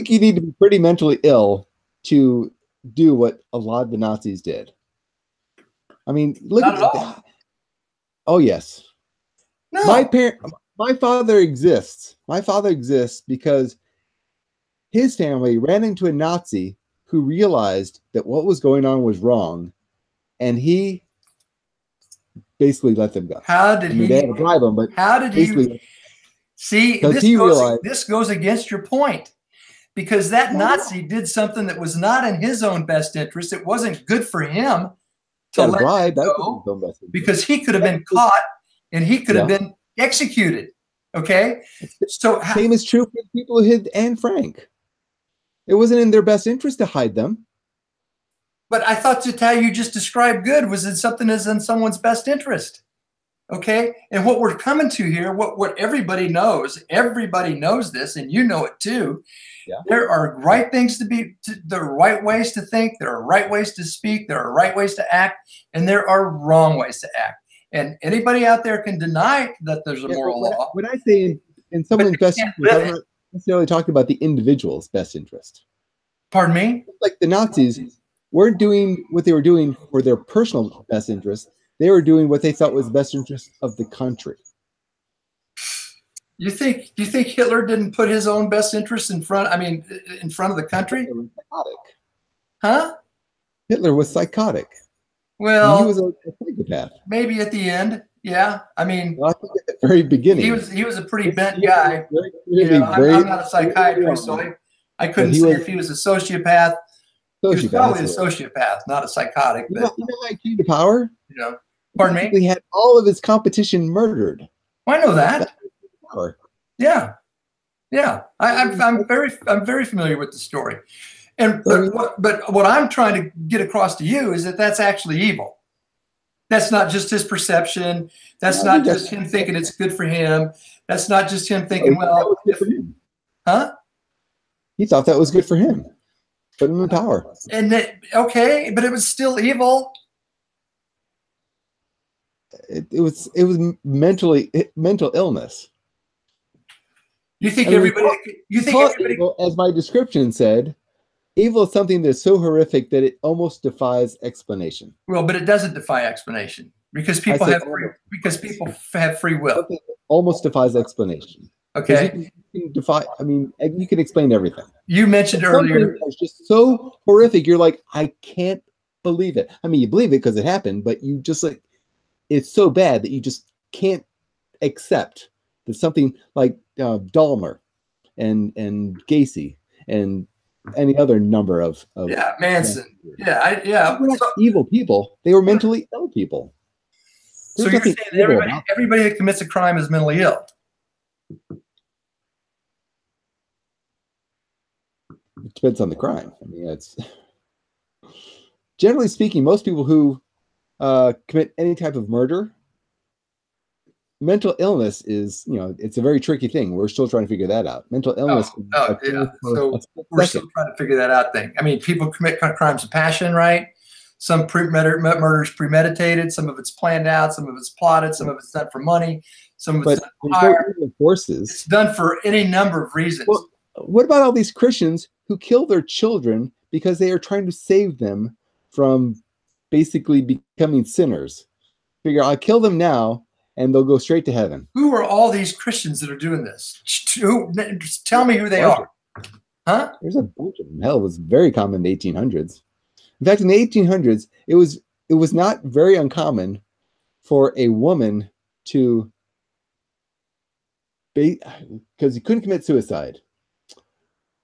you need to be pretty mentally ill to do what a lot of the Nazis did. I mean, look at that. Oh yes. No. My father exists. My father exists because his family ran into a Nazi who realized that what was going on was wrong, and he basically let them go. How did he? They had to drive them, but how did he? See, this goes against your point, because that Nazi did something that was not in his own best interest. It wasn't good for him to let them go, because he could have been caught and he could have been executed. Okay, so same is true for people who hid Anne Frank. It wasn't in their best interest to hide them. But I thought that how you just described good was that something is in someone's best interest. Okay. And what we're coming to here, what everybody knows this, and you know it too. Yeah. There are right things there are right ways to think, there are right ways to speak, there are right ways to act, and there are wrong ways to act. And anybody out there can deny that there's a moral law. When I say in someone's best interest, I'm not necessarily talking about the individual's best interest. Pardon me? Like the Nazis weren't doing what they were doing for their personal best interest. They were doing what they thought was the best interest of the country. You think Hitler didn't put his own best interest in front? I mean, in front of the country? Huh? Hitler was psychotic. Well, he was a psychopath. Maybe at the end, yeah. I mean, I think at the very beginning, he was a pretty bent guy. I'm not a psychiatrist, so I couldn't say if he was a sociopath. He was probably a sociopath, not a psychotic. You know how he came to power? You know, pardon me. He had all of his competition murdered. I know that. Yeah, yeah. I'm very familiar with the story. And but what I'm trying to get across to you is that that's actually evil. That's not just his perception. That's not just him thinking it's good for him. That's not just him thinking, well, huh? He thought that was good for him. Put him in power. And okay, but it was still evil. It was mental illness. You think everybody? Evil, as my description said, evil is something that's so horrific that it almost defies explanation. Well, but it doesn't defy explanation because people have free will. Almost defies explanation. Okay. You can explain everything. You mentioned earlier. It's just so horrific. You're like, I can't believe it. I mean, you believe it because it happened, but you just like, it's so bad that you just can't accept that something like Dahmer and Gacy and any other number of Manson. Yeah. They were not evil people. They were mentally ill people. So you're saying that everybody that commits a crime is mentally ill? It depends on the crime. I mean, it's generally speaking, most people who commit any type of murder, mental illness is, it's a very tricky thing. We're still trying to figure that out. Mental illness. So we're still trying to figure that out thing. I mean, people commit crimes of passion, right? Some murders premeditated, some of it's planned out, some of it's plotted, some of it's done for money, some of it's done for hire. Forces. It's done for any number of reasons. Well, what about all these Christians who kill their children because they are trying to save them from basically becoming sinners? Figure, I'll kill them now and they'll go straight to heaven. Who are all these Christians that are doing this? Tell me who they are. Huh? There's a bunch of them. Hell, it was very common in the 1800s. In fact, in the 1800s, it was not very uncommon for a woman to, because you couldn't commit suicide,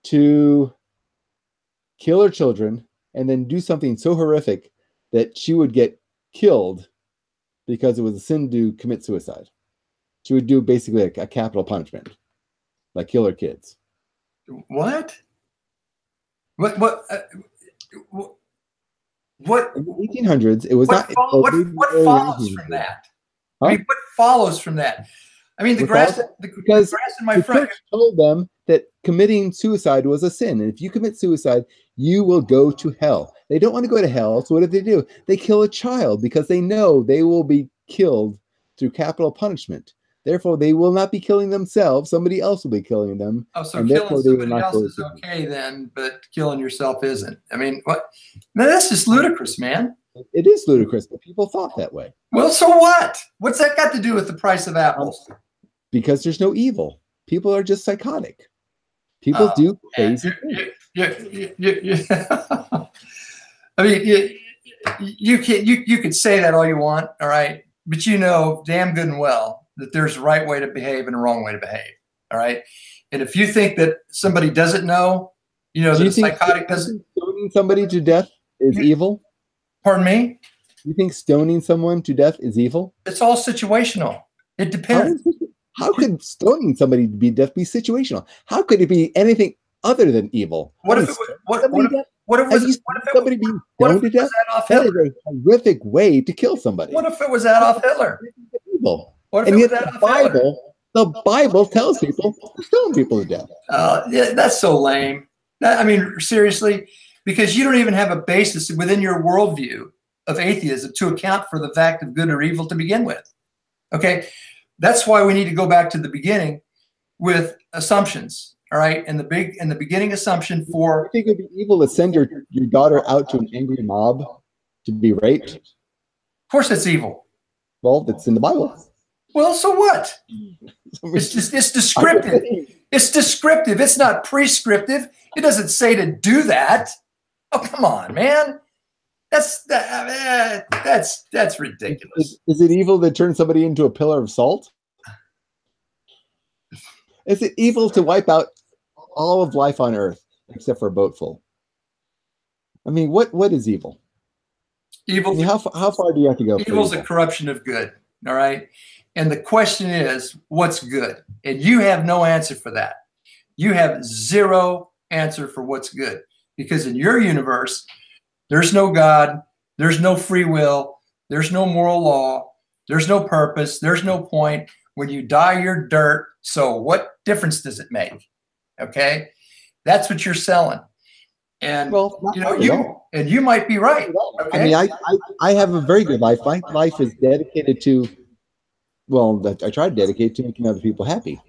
to kill her children and then do something so horrific that she would get killed because it was a sin to commit suicide. She would do basically a capital punishment, like kill her kids. What? What? In the 1800s, it was what follows from that? Huh? I mean, what follows from that? I mean, the grass in my front. Church told them that committing suicide was a sin, and if you commit suicide, you will go to hell. They don't want to go to hell, so what do? They kill a child because they know they will be killed through capital punishment. Therefore, they will not be killing themselves. Somebody else will be killing them. Oh, so killing somebody else is okay then, but killing yourself isn't. I mean, what? No, that's just ludicrous, man. It is ludicrous, but people thought that way. Well, so what? What's that got to do with the price of apples? Because there's no evil. People are just psychotic. People do crazy things. I mean, you could say that all you want, all right? But you know damn good and well that there's a right way to behave and a wrong way to behave, all right? And if you think that somebody doesn't know, you know, that a psychotic doesn't. Stoning somebody to death is evil? Pardon me? You think stoning someone to death is evil? It's all situational. It depends. How could stoning somebody to be death be situational? How could it be anything other than evil? What if somebody being stoned to death? That is a horrific way to kill somebody. What if it was Adolf Hitler? Evil. What if and it was yet Adolf Hitler? The Bible tells people to stone people to death. Yeah, that's so lame. I mean, seriously, because you don't even have a basis within your worldview of atheism to account for the fact of good or evil to begin with. Okay, that's why we need to go back to the beginning with assumptions. All right, and the beginning assumption for. You think it would be evil to send your daughter out to an angry mob to be raped? Of course, it's evil. Well, it's in the Bible. Well, so what? It's descriptive. It's descriptive. It's not prescriptive. It doesn't say to do that. Oh, come on, man. That's ridiculous. Is it evil to turn somebody into a pillar of salt? Is it evil to wipe out all of life on Earth except for a boatful? I mean, what is evil? Evil. I mean, how far do you have to go? Evil's a corruption of good. All right. And the question is, what's good? And you have no answer for that. You have zero answer for what's good, because in your universe, there's no God, there's no free will, there's no moral law, there's no purpose, there's no point. When you die, you're dirt. So what difference does it make? Okay, that's what you're selling. And well, you might be right. Okay? I mean, I have a very good life. My life is dedicated to. Well, I try to dedicate to making other people happy,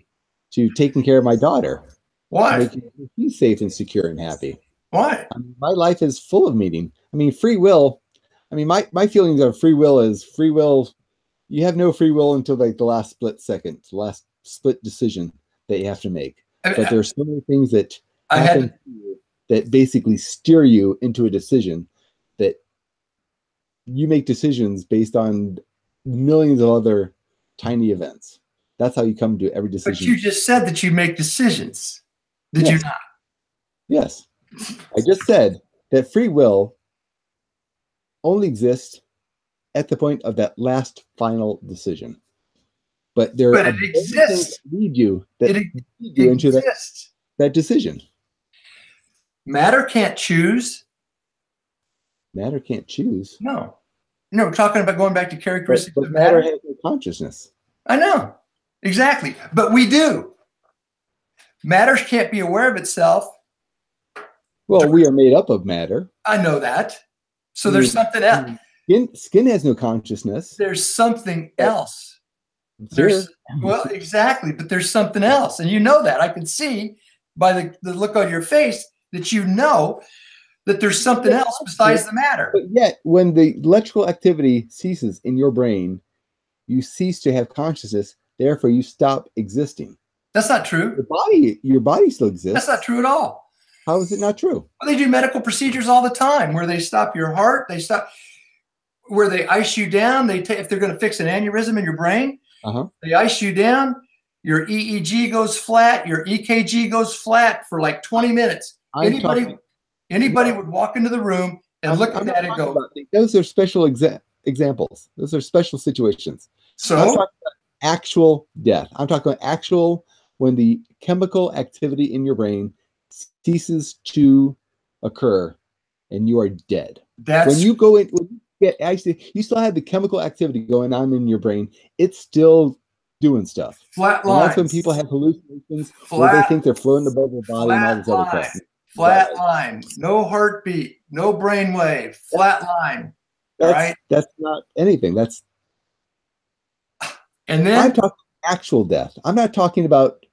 to taking care of my daughter. Why? Making her safe and secure and happy. Why? I mean, my life is full of meaning. I mean, free will. I mean, my feelings of free will is free will. You have no free will until like the last split second, the last split decision that you have to make. But there are so many things that happen to you that basically steer you into a decision that you make decisions based on millions of other tiny events. That's how you come to every decision. But you just said that you make decisions. Did you not? Yes. I just said that free will only exists at the point of that last final decision. But it exists. Lead you into that decision. Matter can't choose. Matter can't choose. No. No, we're talking about going back to characteristics but of matter. Matter has no consciousness. I know. Exactly. But we do. Matter can't be aware of itself. Well, we are made up of matter. I know that. So there's something else. Skin has no consciousness. There's something else. Sure. Well, exactly, but there's something else, and you know that. I can see by the look on your face that you know that there's something else besides the matter. But yet, when the electrical activity ceases in your brain, you cease to have consciousness. Therefore, you stop existing. That's not true. Your body still exists. That's not true at all. How is it not true? Well, they do medical procedures all the time where they stop your heart. They stop where they ice you down. If they're going to fix an aneurysm in your brain, they ice you down. Your EEG goes flat. Your EKG goes flat for like 20 minutes. Anybody would walk into the room and look at that and go, those are special examples. Those are special situations. So I'm talking about actual death. I'm talking about actual when the chemical activity in your brain ceases to occur and you are dead. When you go in, you still have the chemical activity going on in your brain. It's still doing stuff. Flat lines. That's when people have hallucinations where they think they're floating above their body and all this other stuff. Flat line, no heartbeat, no brain wave, flat line. That's not anything. And then I'm talking actual death. I'm not talking about.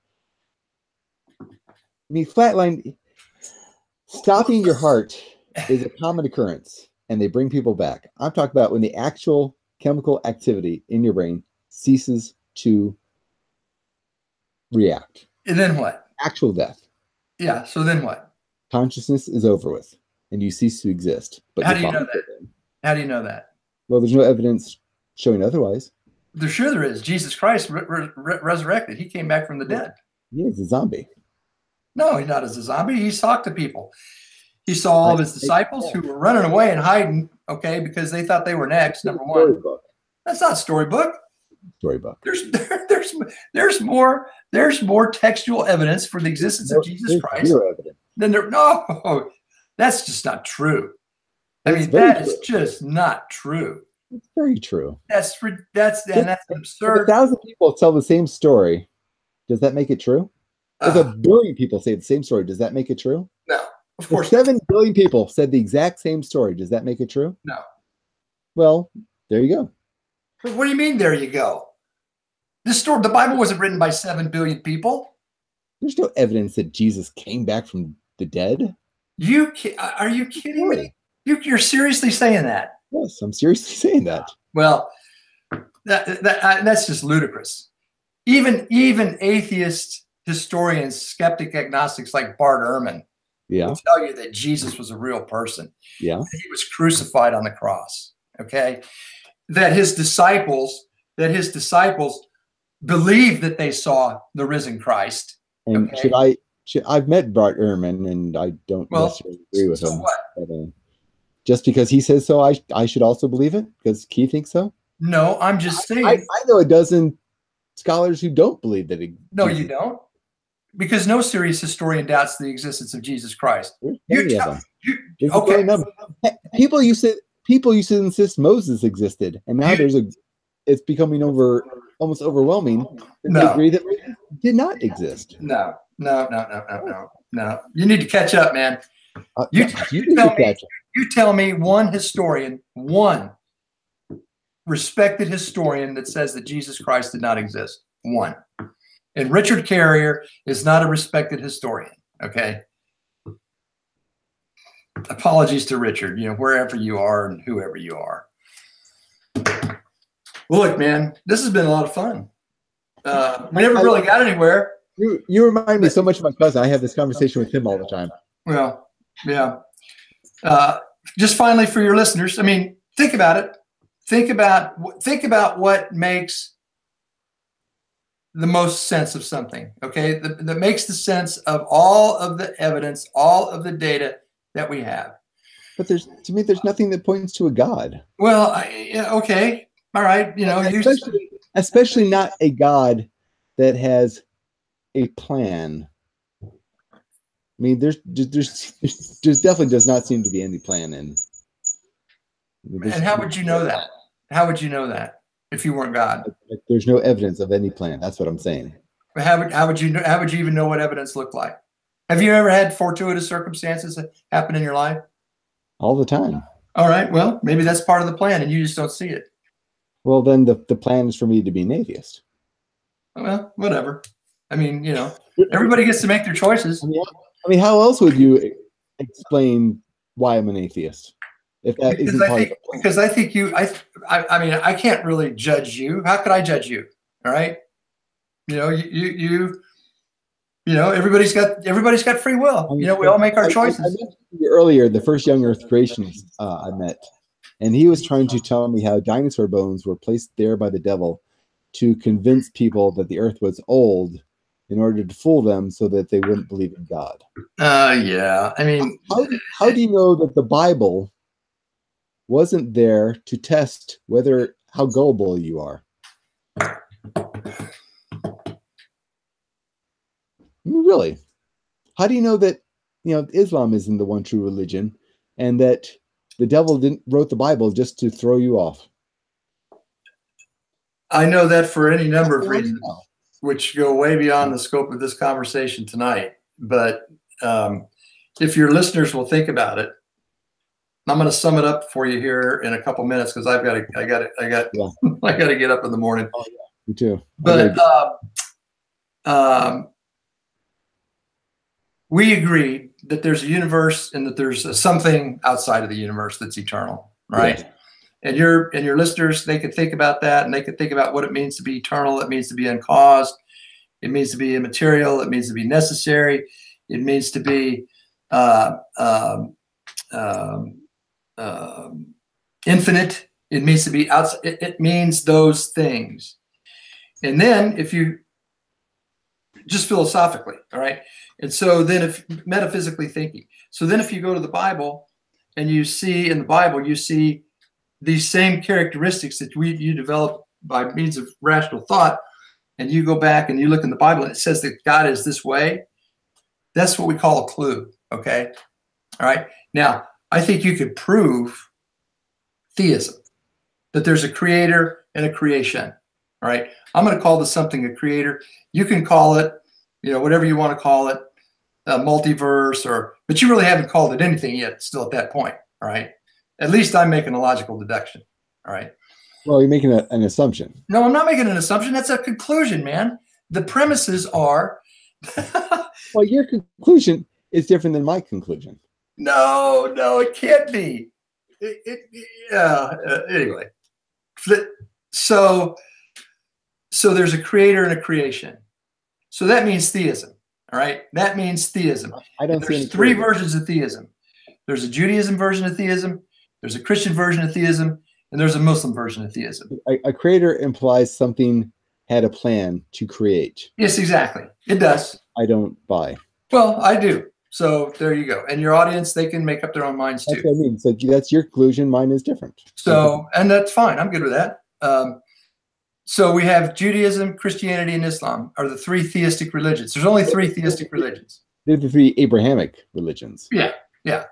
Flatline, stopping your heart is a common occurrence, and they bring people back. I'm talking about when the actual chemical activity in your brain ceases to react. And then what? Actual death. Yeah. So then what? Consciousness is over with, and you cease to exist. But how do you know that? How do you know that? Well, there's no evidence showing otherwise. There is. Jesus Christ resurrected. He came back from the dead. Yeah, he's a zombie. No, he's not as a zombie. He's talked to people. He saw all of his disciples who were running away and hiding, because they thought they were next, number one. Storybook. That's not storybook. Storybook. There's more textual evidence for the existence of Jesus Christ than there. No, that's just not true. That is just not true. It's very true. That's absurd. If 1,000 people tell the same story, does that make it true? If 1 billion people say the same story, does that make it true? No, of course. If 7 billion people said the exact same story, does that make it true? No. Well, there you go. But what do you mean, there you go? The Bible wasn't written by 7 billion people. There's no evidence that Jesus came back from the dead. Are you kidding me? You're seriously saying that? Yes, I'm seriously saying that. Well, that's just ludicrous. Even atheist historians, skeptic agnostics like Bart Ehrman will tell you that Jesus was a real person. Yeah. That he was crucified on the cross. Okay. That his disciples believed that they saw the risen Christ. And I've met Bart Ehrman, and I don't necessarily agree with him. But, just because he says so, I should also believe it because he thinks so? No, I'm just saying. I know a dozen scholars who don't believe that. No, you don't. Because no serious historian doubts the existence of Jesus Christ. People used to insist Moses existed, and now it's becoming almost overwhelming. They agree that Moses did not exist. No. You need to catch up, man. You tell me one respected historian that says that Jesus Christ did not exist. One. And Richard Carrier is not a respected historian. Okay. Apologies to Richard, wherever you are and whoever you are. Well, look, man, this has been a lot of fun. We never really got anywhere. You remind me so much of my cousin. I have this conversation with him all the time. Well, yeah. Just finally for your listeners, think about it. Think about what makes the most sense of something, okay? That makes the sense of all of the evidence, all of the data that we have. But there's nothing that points to a God. Well, okay. All right. Especially not a God that has a plan. There's definitely does not seem to be any plan in. And how would you know that? How would you know that if you weren't God? There's no evidence of any plan. That's what I'm saying. How would you even know what evidence looked like? Have you ever had fortuitous circumstances that happen in your life? All the time. All right. Well, maybe that's part of the plan, and you just don't see it. Well, then the plan is for me to be an atheist. Well, whatever. I mean, you know, everybody gets to make their choices. I mean, how else would you explain why I'm an atheist? If that isn't part of the plan? Because I think I mean, I can't really judge you. How could I judge you? All right. You know, you know, everybody's got free will. You know, we all make our choices. I mentioned earlier the first young Earth creationist I met, and he was trying to tell me how dinosaur bones were placed there by the devil to convince people that the Earth was old in order to fool them so that they wouldn't believe in God. Yeah. I mean, how do you know that the Bible wasn't there to test how gullible you are? Really? How do you know that, you know, Islam isn't the one true religion and that the devil wrote the Bible just to throw you off? I know that for any number of reasons, which go way beyond the scope of this conversation tonight. But if your listeners will think about it, I'm going to sum it up for you here in a couple minutes because I got to get up in the morning. Oh, yeah, me too. But we agree that there's a universe and that there's something outside of the universe that's eternal, right? Yeah. And your listeners, they could think about that, and they could think about what it means to be eternal. It means to be uncaused. It means to be immaterial. It means to be necessary. It means to be infinite. It means to be outside. It means those things. And then if you just philosophically, all right. And so then if metaphysically thinking, so then if you go to the Bible and you see in the Bible, you see these same characteristics that you develop by means of rational thought, and you go back and you look in the Bible and it says that God is this way, that's what we call a clue, okay? All right? Now, I think you could prove theism, that there's a creator and a creation, all right? I'm going to call this something a creator. You can call it, you know, whatever you want to call it, a multiverse, but you really haven't called it anything yet, still at that point, all right? At least I'm making a logical deduction, all right? Well, you're making an assumption. No, I'm not making an assumption. That's a conclusion, man. The premises are... Well, your conclusion is different than my conclusion. No, it can't be. Anyway. So there's a creator and a creation. So that means theism, all right? That means theism. There's three versions of theism. There's a Judaism version of theism, there's a Christian version of theism, and there's a Muslim version of theism. A creator implies something had a plan to create. Yes, exactly. It does. I don't buy. Well, I do. So there you go. And your audience, they can make up their own minds too. That's what I mean. So that's your conclusion. Mine is different. So, and that's fine. I'm good with that. So we have Judaism, Christianity, and Islam are the three theistic religions. There's only three theistic religions. They're the three Abrahamic religions. Yeah.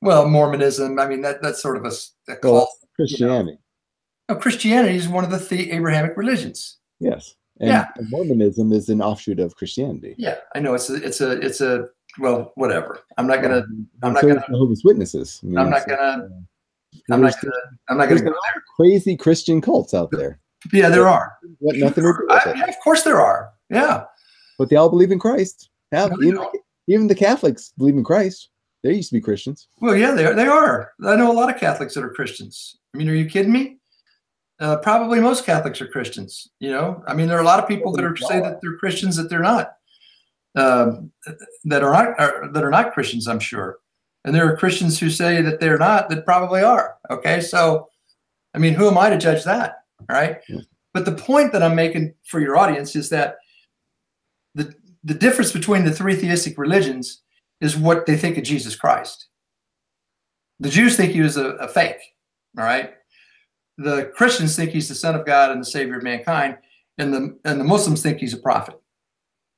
Well, Mormonism, I mean, that's sort of a cult. Well, Christianity. You know? No, Christianity is one of the Abrahamic religions. Yes. And Mormonism is an offshoot of Christianity. Yeah, I know. It's a well, whatever. I'm not gonna. Jehovah's Witnesses. I'm not gonna go there. Crazy Christian cults out there. Yeah, there are. What nothing to do with it. Yeah, of course there are. Yeah. But they all believe in Christ. Even the Catholics believe in Christ. They used to be Christians. Well, yeah, they are. I know a lot of Catholics that are Christians. I mean, are you kidding me? Probably most Catholics are Christians. You know, I mean, there are a lot of people that say that they're Christians that they're not. That are not Christians, I'm sure. And there are Christians who say that they're not, that probably are. Okay, so I mean, who am I to judge that? All right. Yeah. But the point that I'm making for your audience is that the difference between the three theistic religions is what they think of Jesus Christ. The Jews think he was a fake. All right. The Christians think he's the Son of God and the Savior of mankind, and the Muslims think he's a prophet.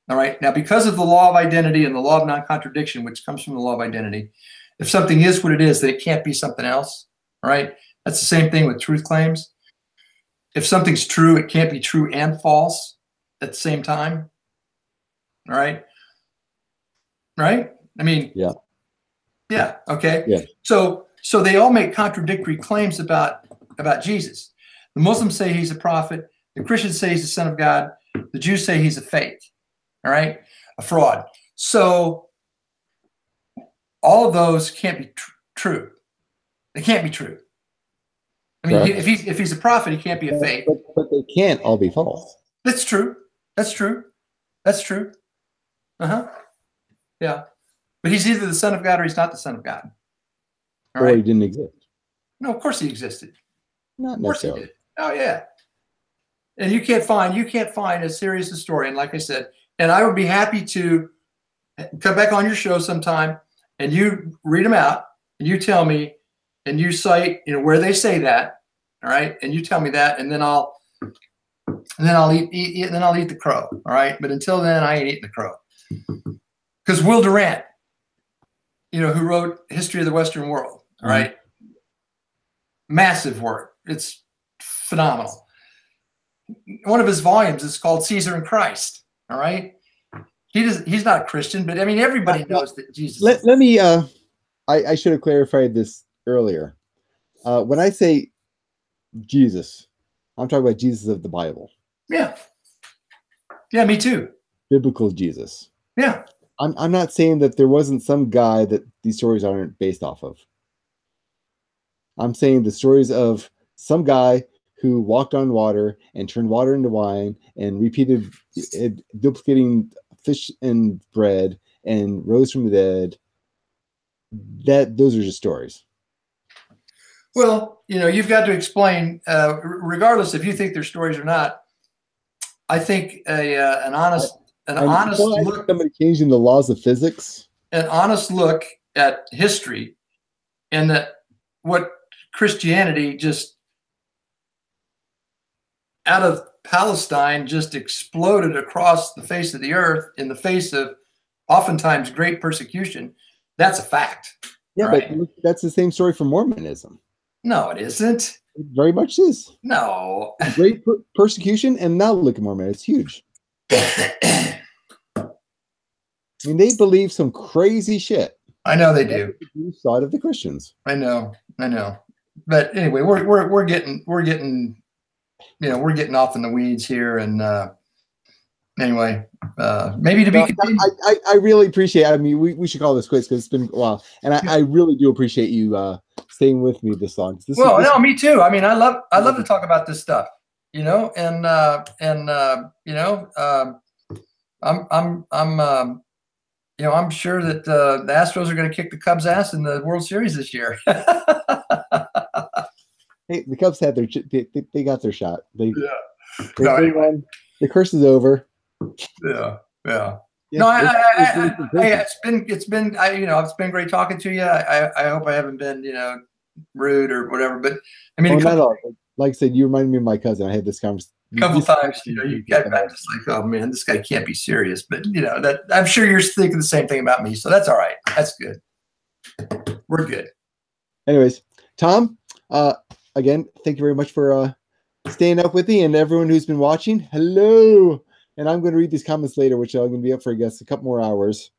All right. Now, because of the law of identity and the law of non-contradiction, which comes from the law of identity, if something is what it is, then it can't be something else. All right. That's the same thing with truth claims. If something's true, it can't be true and false at the same time. All right. Right. I mean, yeah. Okay. Yeah. So So they all make contradictory claims about Jesus. The Muslims say he's a prophet. The Christians say he's the son of God. The Jews say he's a fake, all right, a fraud. So all of those can't be true. They can't be true. I mean, if he's a prophet, he can't be a fake. But they can't all be false. That's true. That's true. That's true. Yeah. But he's either the son of God or he's not the son of God. All right? He didn't exist. No, of course he existed. Not of course necessarily. He did. Oh yeah. And you can't find a serious historian, like I said. And I would be happy to come back on your show sometime and you read them out and you tell me and you cite, where they say that, all right? And you tell me that, and then I'll eat the crow, all right? But until then, I ain't eating the crow. Because Will Durant, who wrote History of the Western World, all right? Massive work. It's phenomenal. One of his volumes is called Caesar and Christ, all right? He's not a Christian, but I mean, everybody knows that Jesus. Let me, I should have clarified this earlier. When I say Jesus, I'm talking about Jesus of the Bible. Yeah. Yeah, me too. Biblical Jesus. Yeah. I'm not saying that there wasn't some guy that these stories aren't based off of. I'm saying the stories of some guy who walked on water and turned water into wine and repeated duplicating fish and bread and rose from the dead. Those are just stories. Well, you've got to explain, regardless if you think they're stories or not. I think an honest look. Somebody changing the laws of physics. An honest look at history, and that what Christianity just out of Palestine just exploded across the face of the earth in the face of oftentimes great persecution. That's a fact. Yeah, right? But that's the same story for Mormonism. No, it isn't. It very much is. No. Great persecution, and now look at Mormon. It's huge. I mean, they believe some crazy shit. I know they do. The side of the Christians. I know. But anyway, we're getting off in the weeds here, and anyway, maybe to be continued. I really appreciate it. I mean, we should call this quits because it's been a while, and I really do appreciate you staying with me this long. No, me too. I mean, I love to talk about this stuff, and I'm sure that the Astros are going to kick the Cubs' ass in the World Series this year. Hey, the Cubs had they got their shot. They won. The curse is over. Yeah. No, it's been great talking to you. I hope I haven't been, rude or whatever. But I mean, not all. Like I said, you remind me of my cousin. I had this conversation a couple times. You got back just like, oh man, this guy can't be serious. But that I'm sure you're thinking the same thing about me. So that's all right. That's good. We're good. Anyways, Tom, again, thank you very much for staying up with me, and everyone who's been watching. Hello. And I'm going to read these comments later, which are going to be up for, I guess, a couple more hours.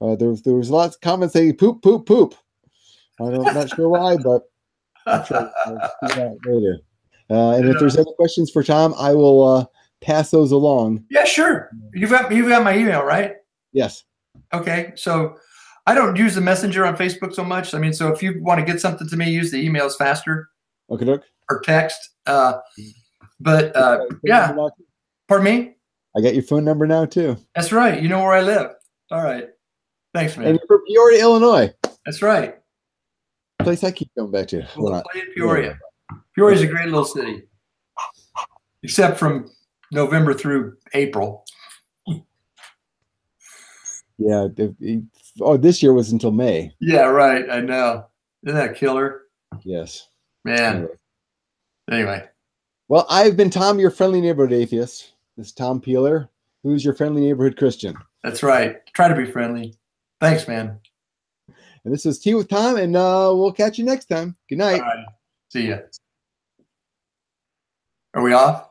There was lots of comments saying poop, poop, poop. I'm not sure why, but I'm sure I'll see that later. And if there's any questions for Tom, I will pass those along. Yeah, sure. You've got my email, right? Yes. Okay. So I don't use the messenger on Facebook so much. I mean, so if you want to get something to me, use the emails faster. Okay, look. Or text. Yeah. Pardon me? I got your phone number now, too. That's right. You know where I live. All right. Thanks, man. And you're from Peoria, Illinois. That's right. Place I keep going back to. We'll play in Peoria. Peoria's a great little city. Except from November through April. Yeah. This year was until May. Yeah, right. I know. Isn't that a killer? Yes. Man. Anyway. Well, I've been Tom, your friendly neighborhood atheist. This is Tom Peeler, who's your friendly neighborhood Christian. That's right. Try to be friendly. Thanks, man. And this is Tea with Tom, and we'll catch you next time. Good night. All right. See ya. Are we off?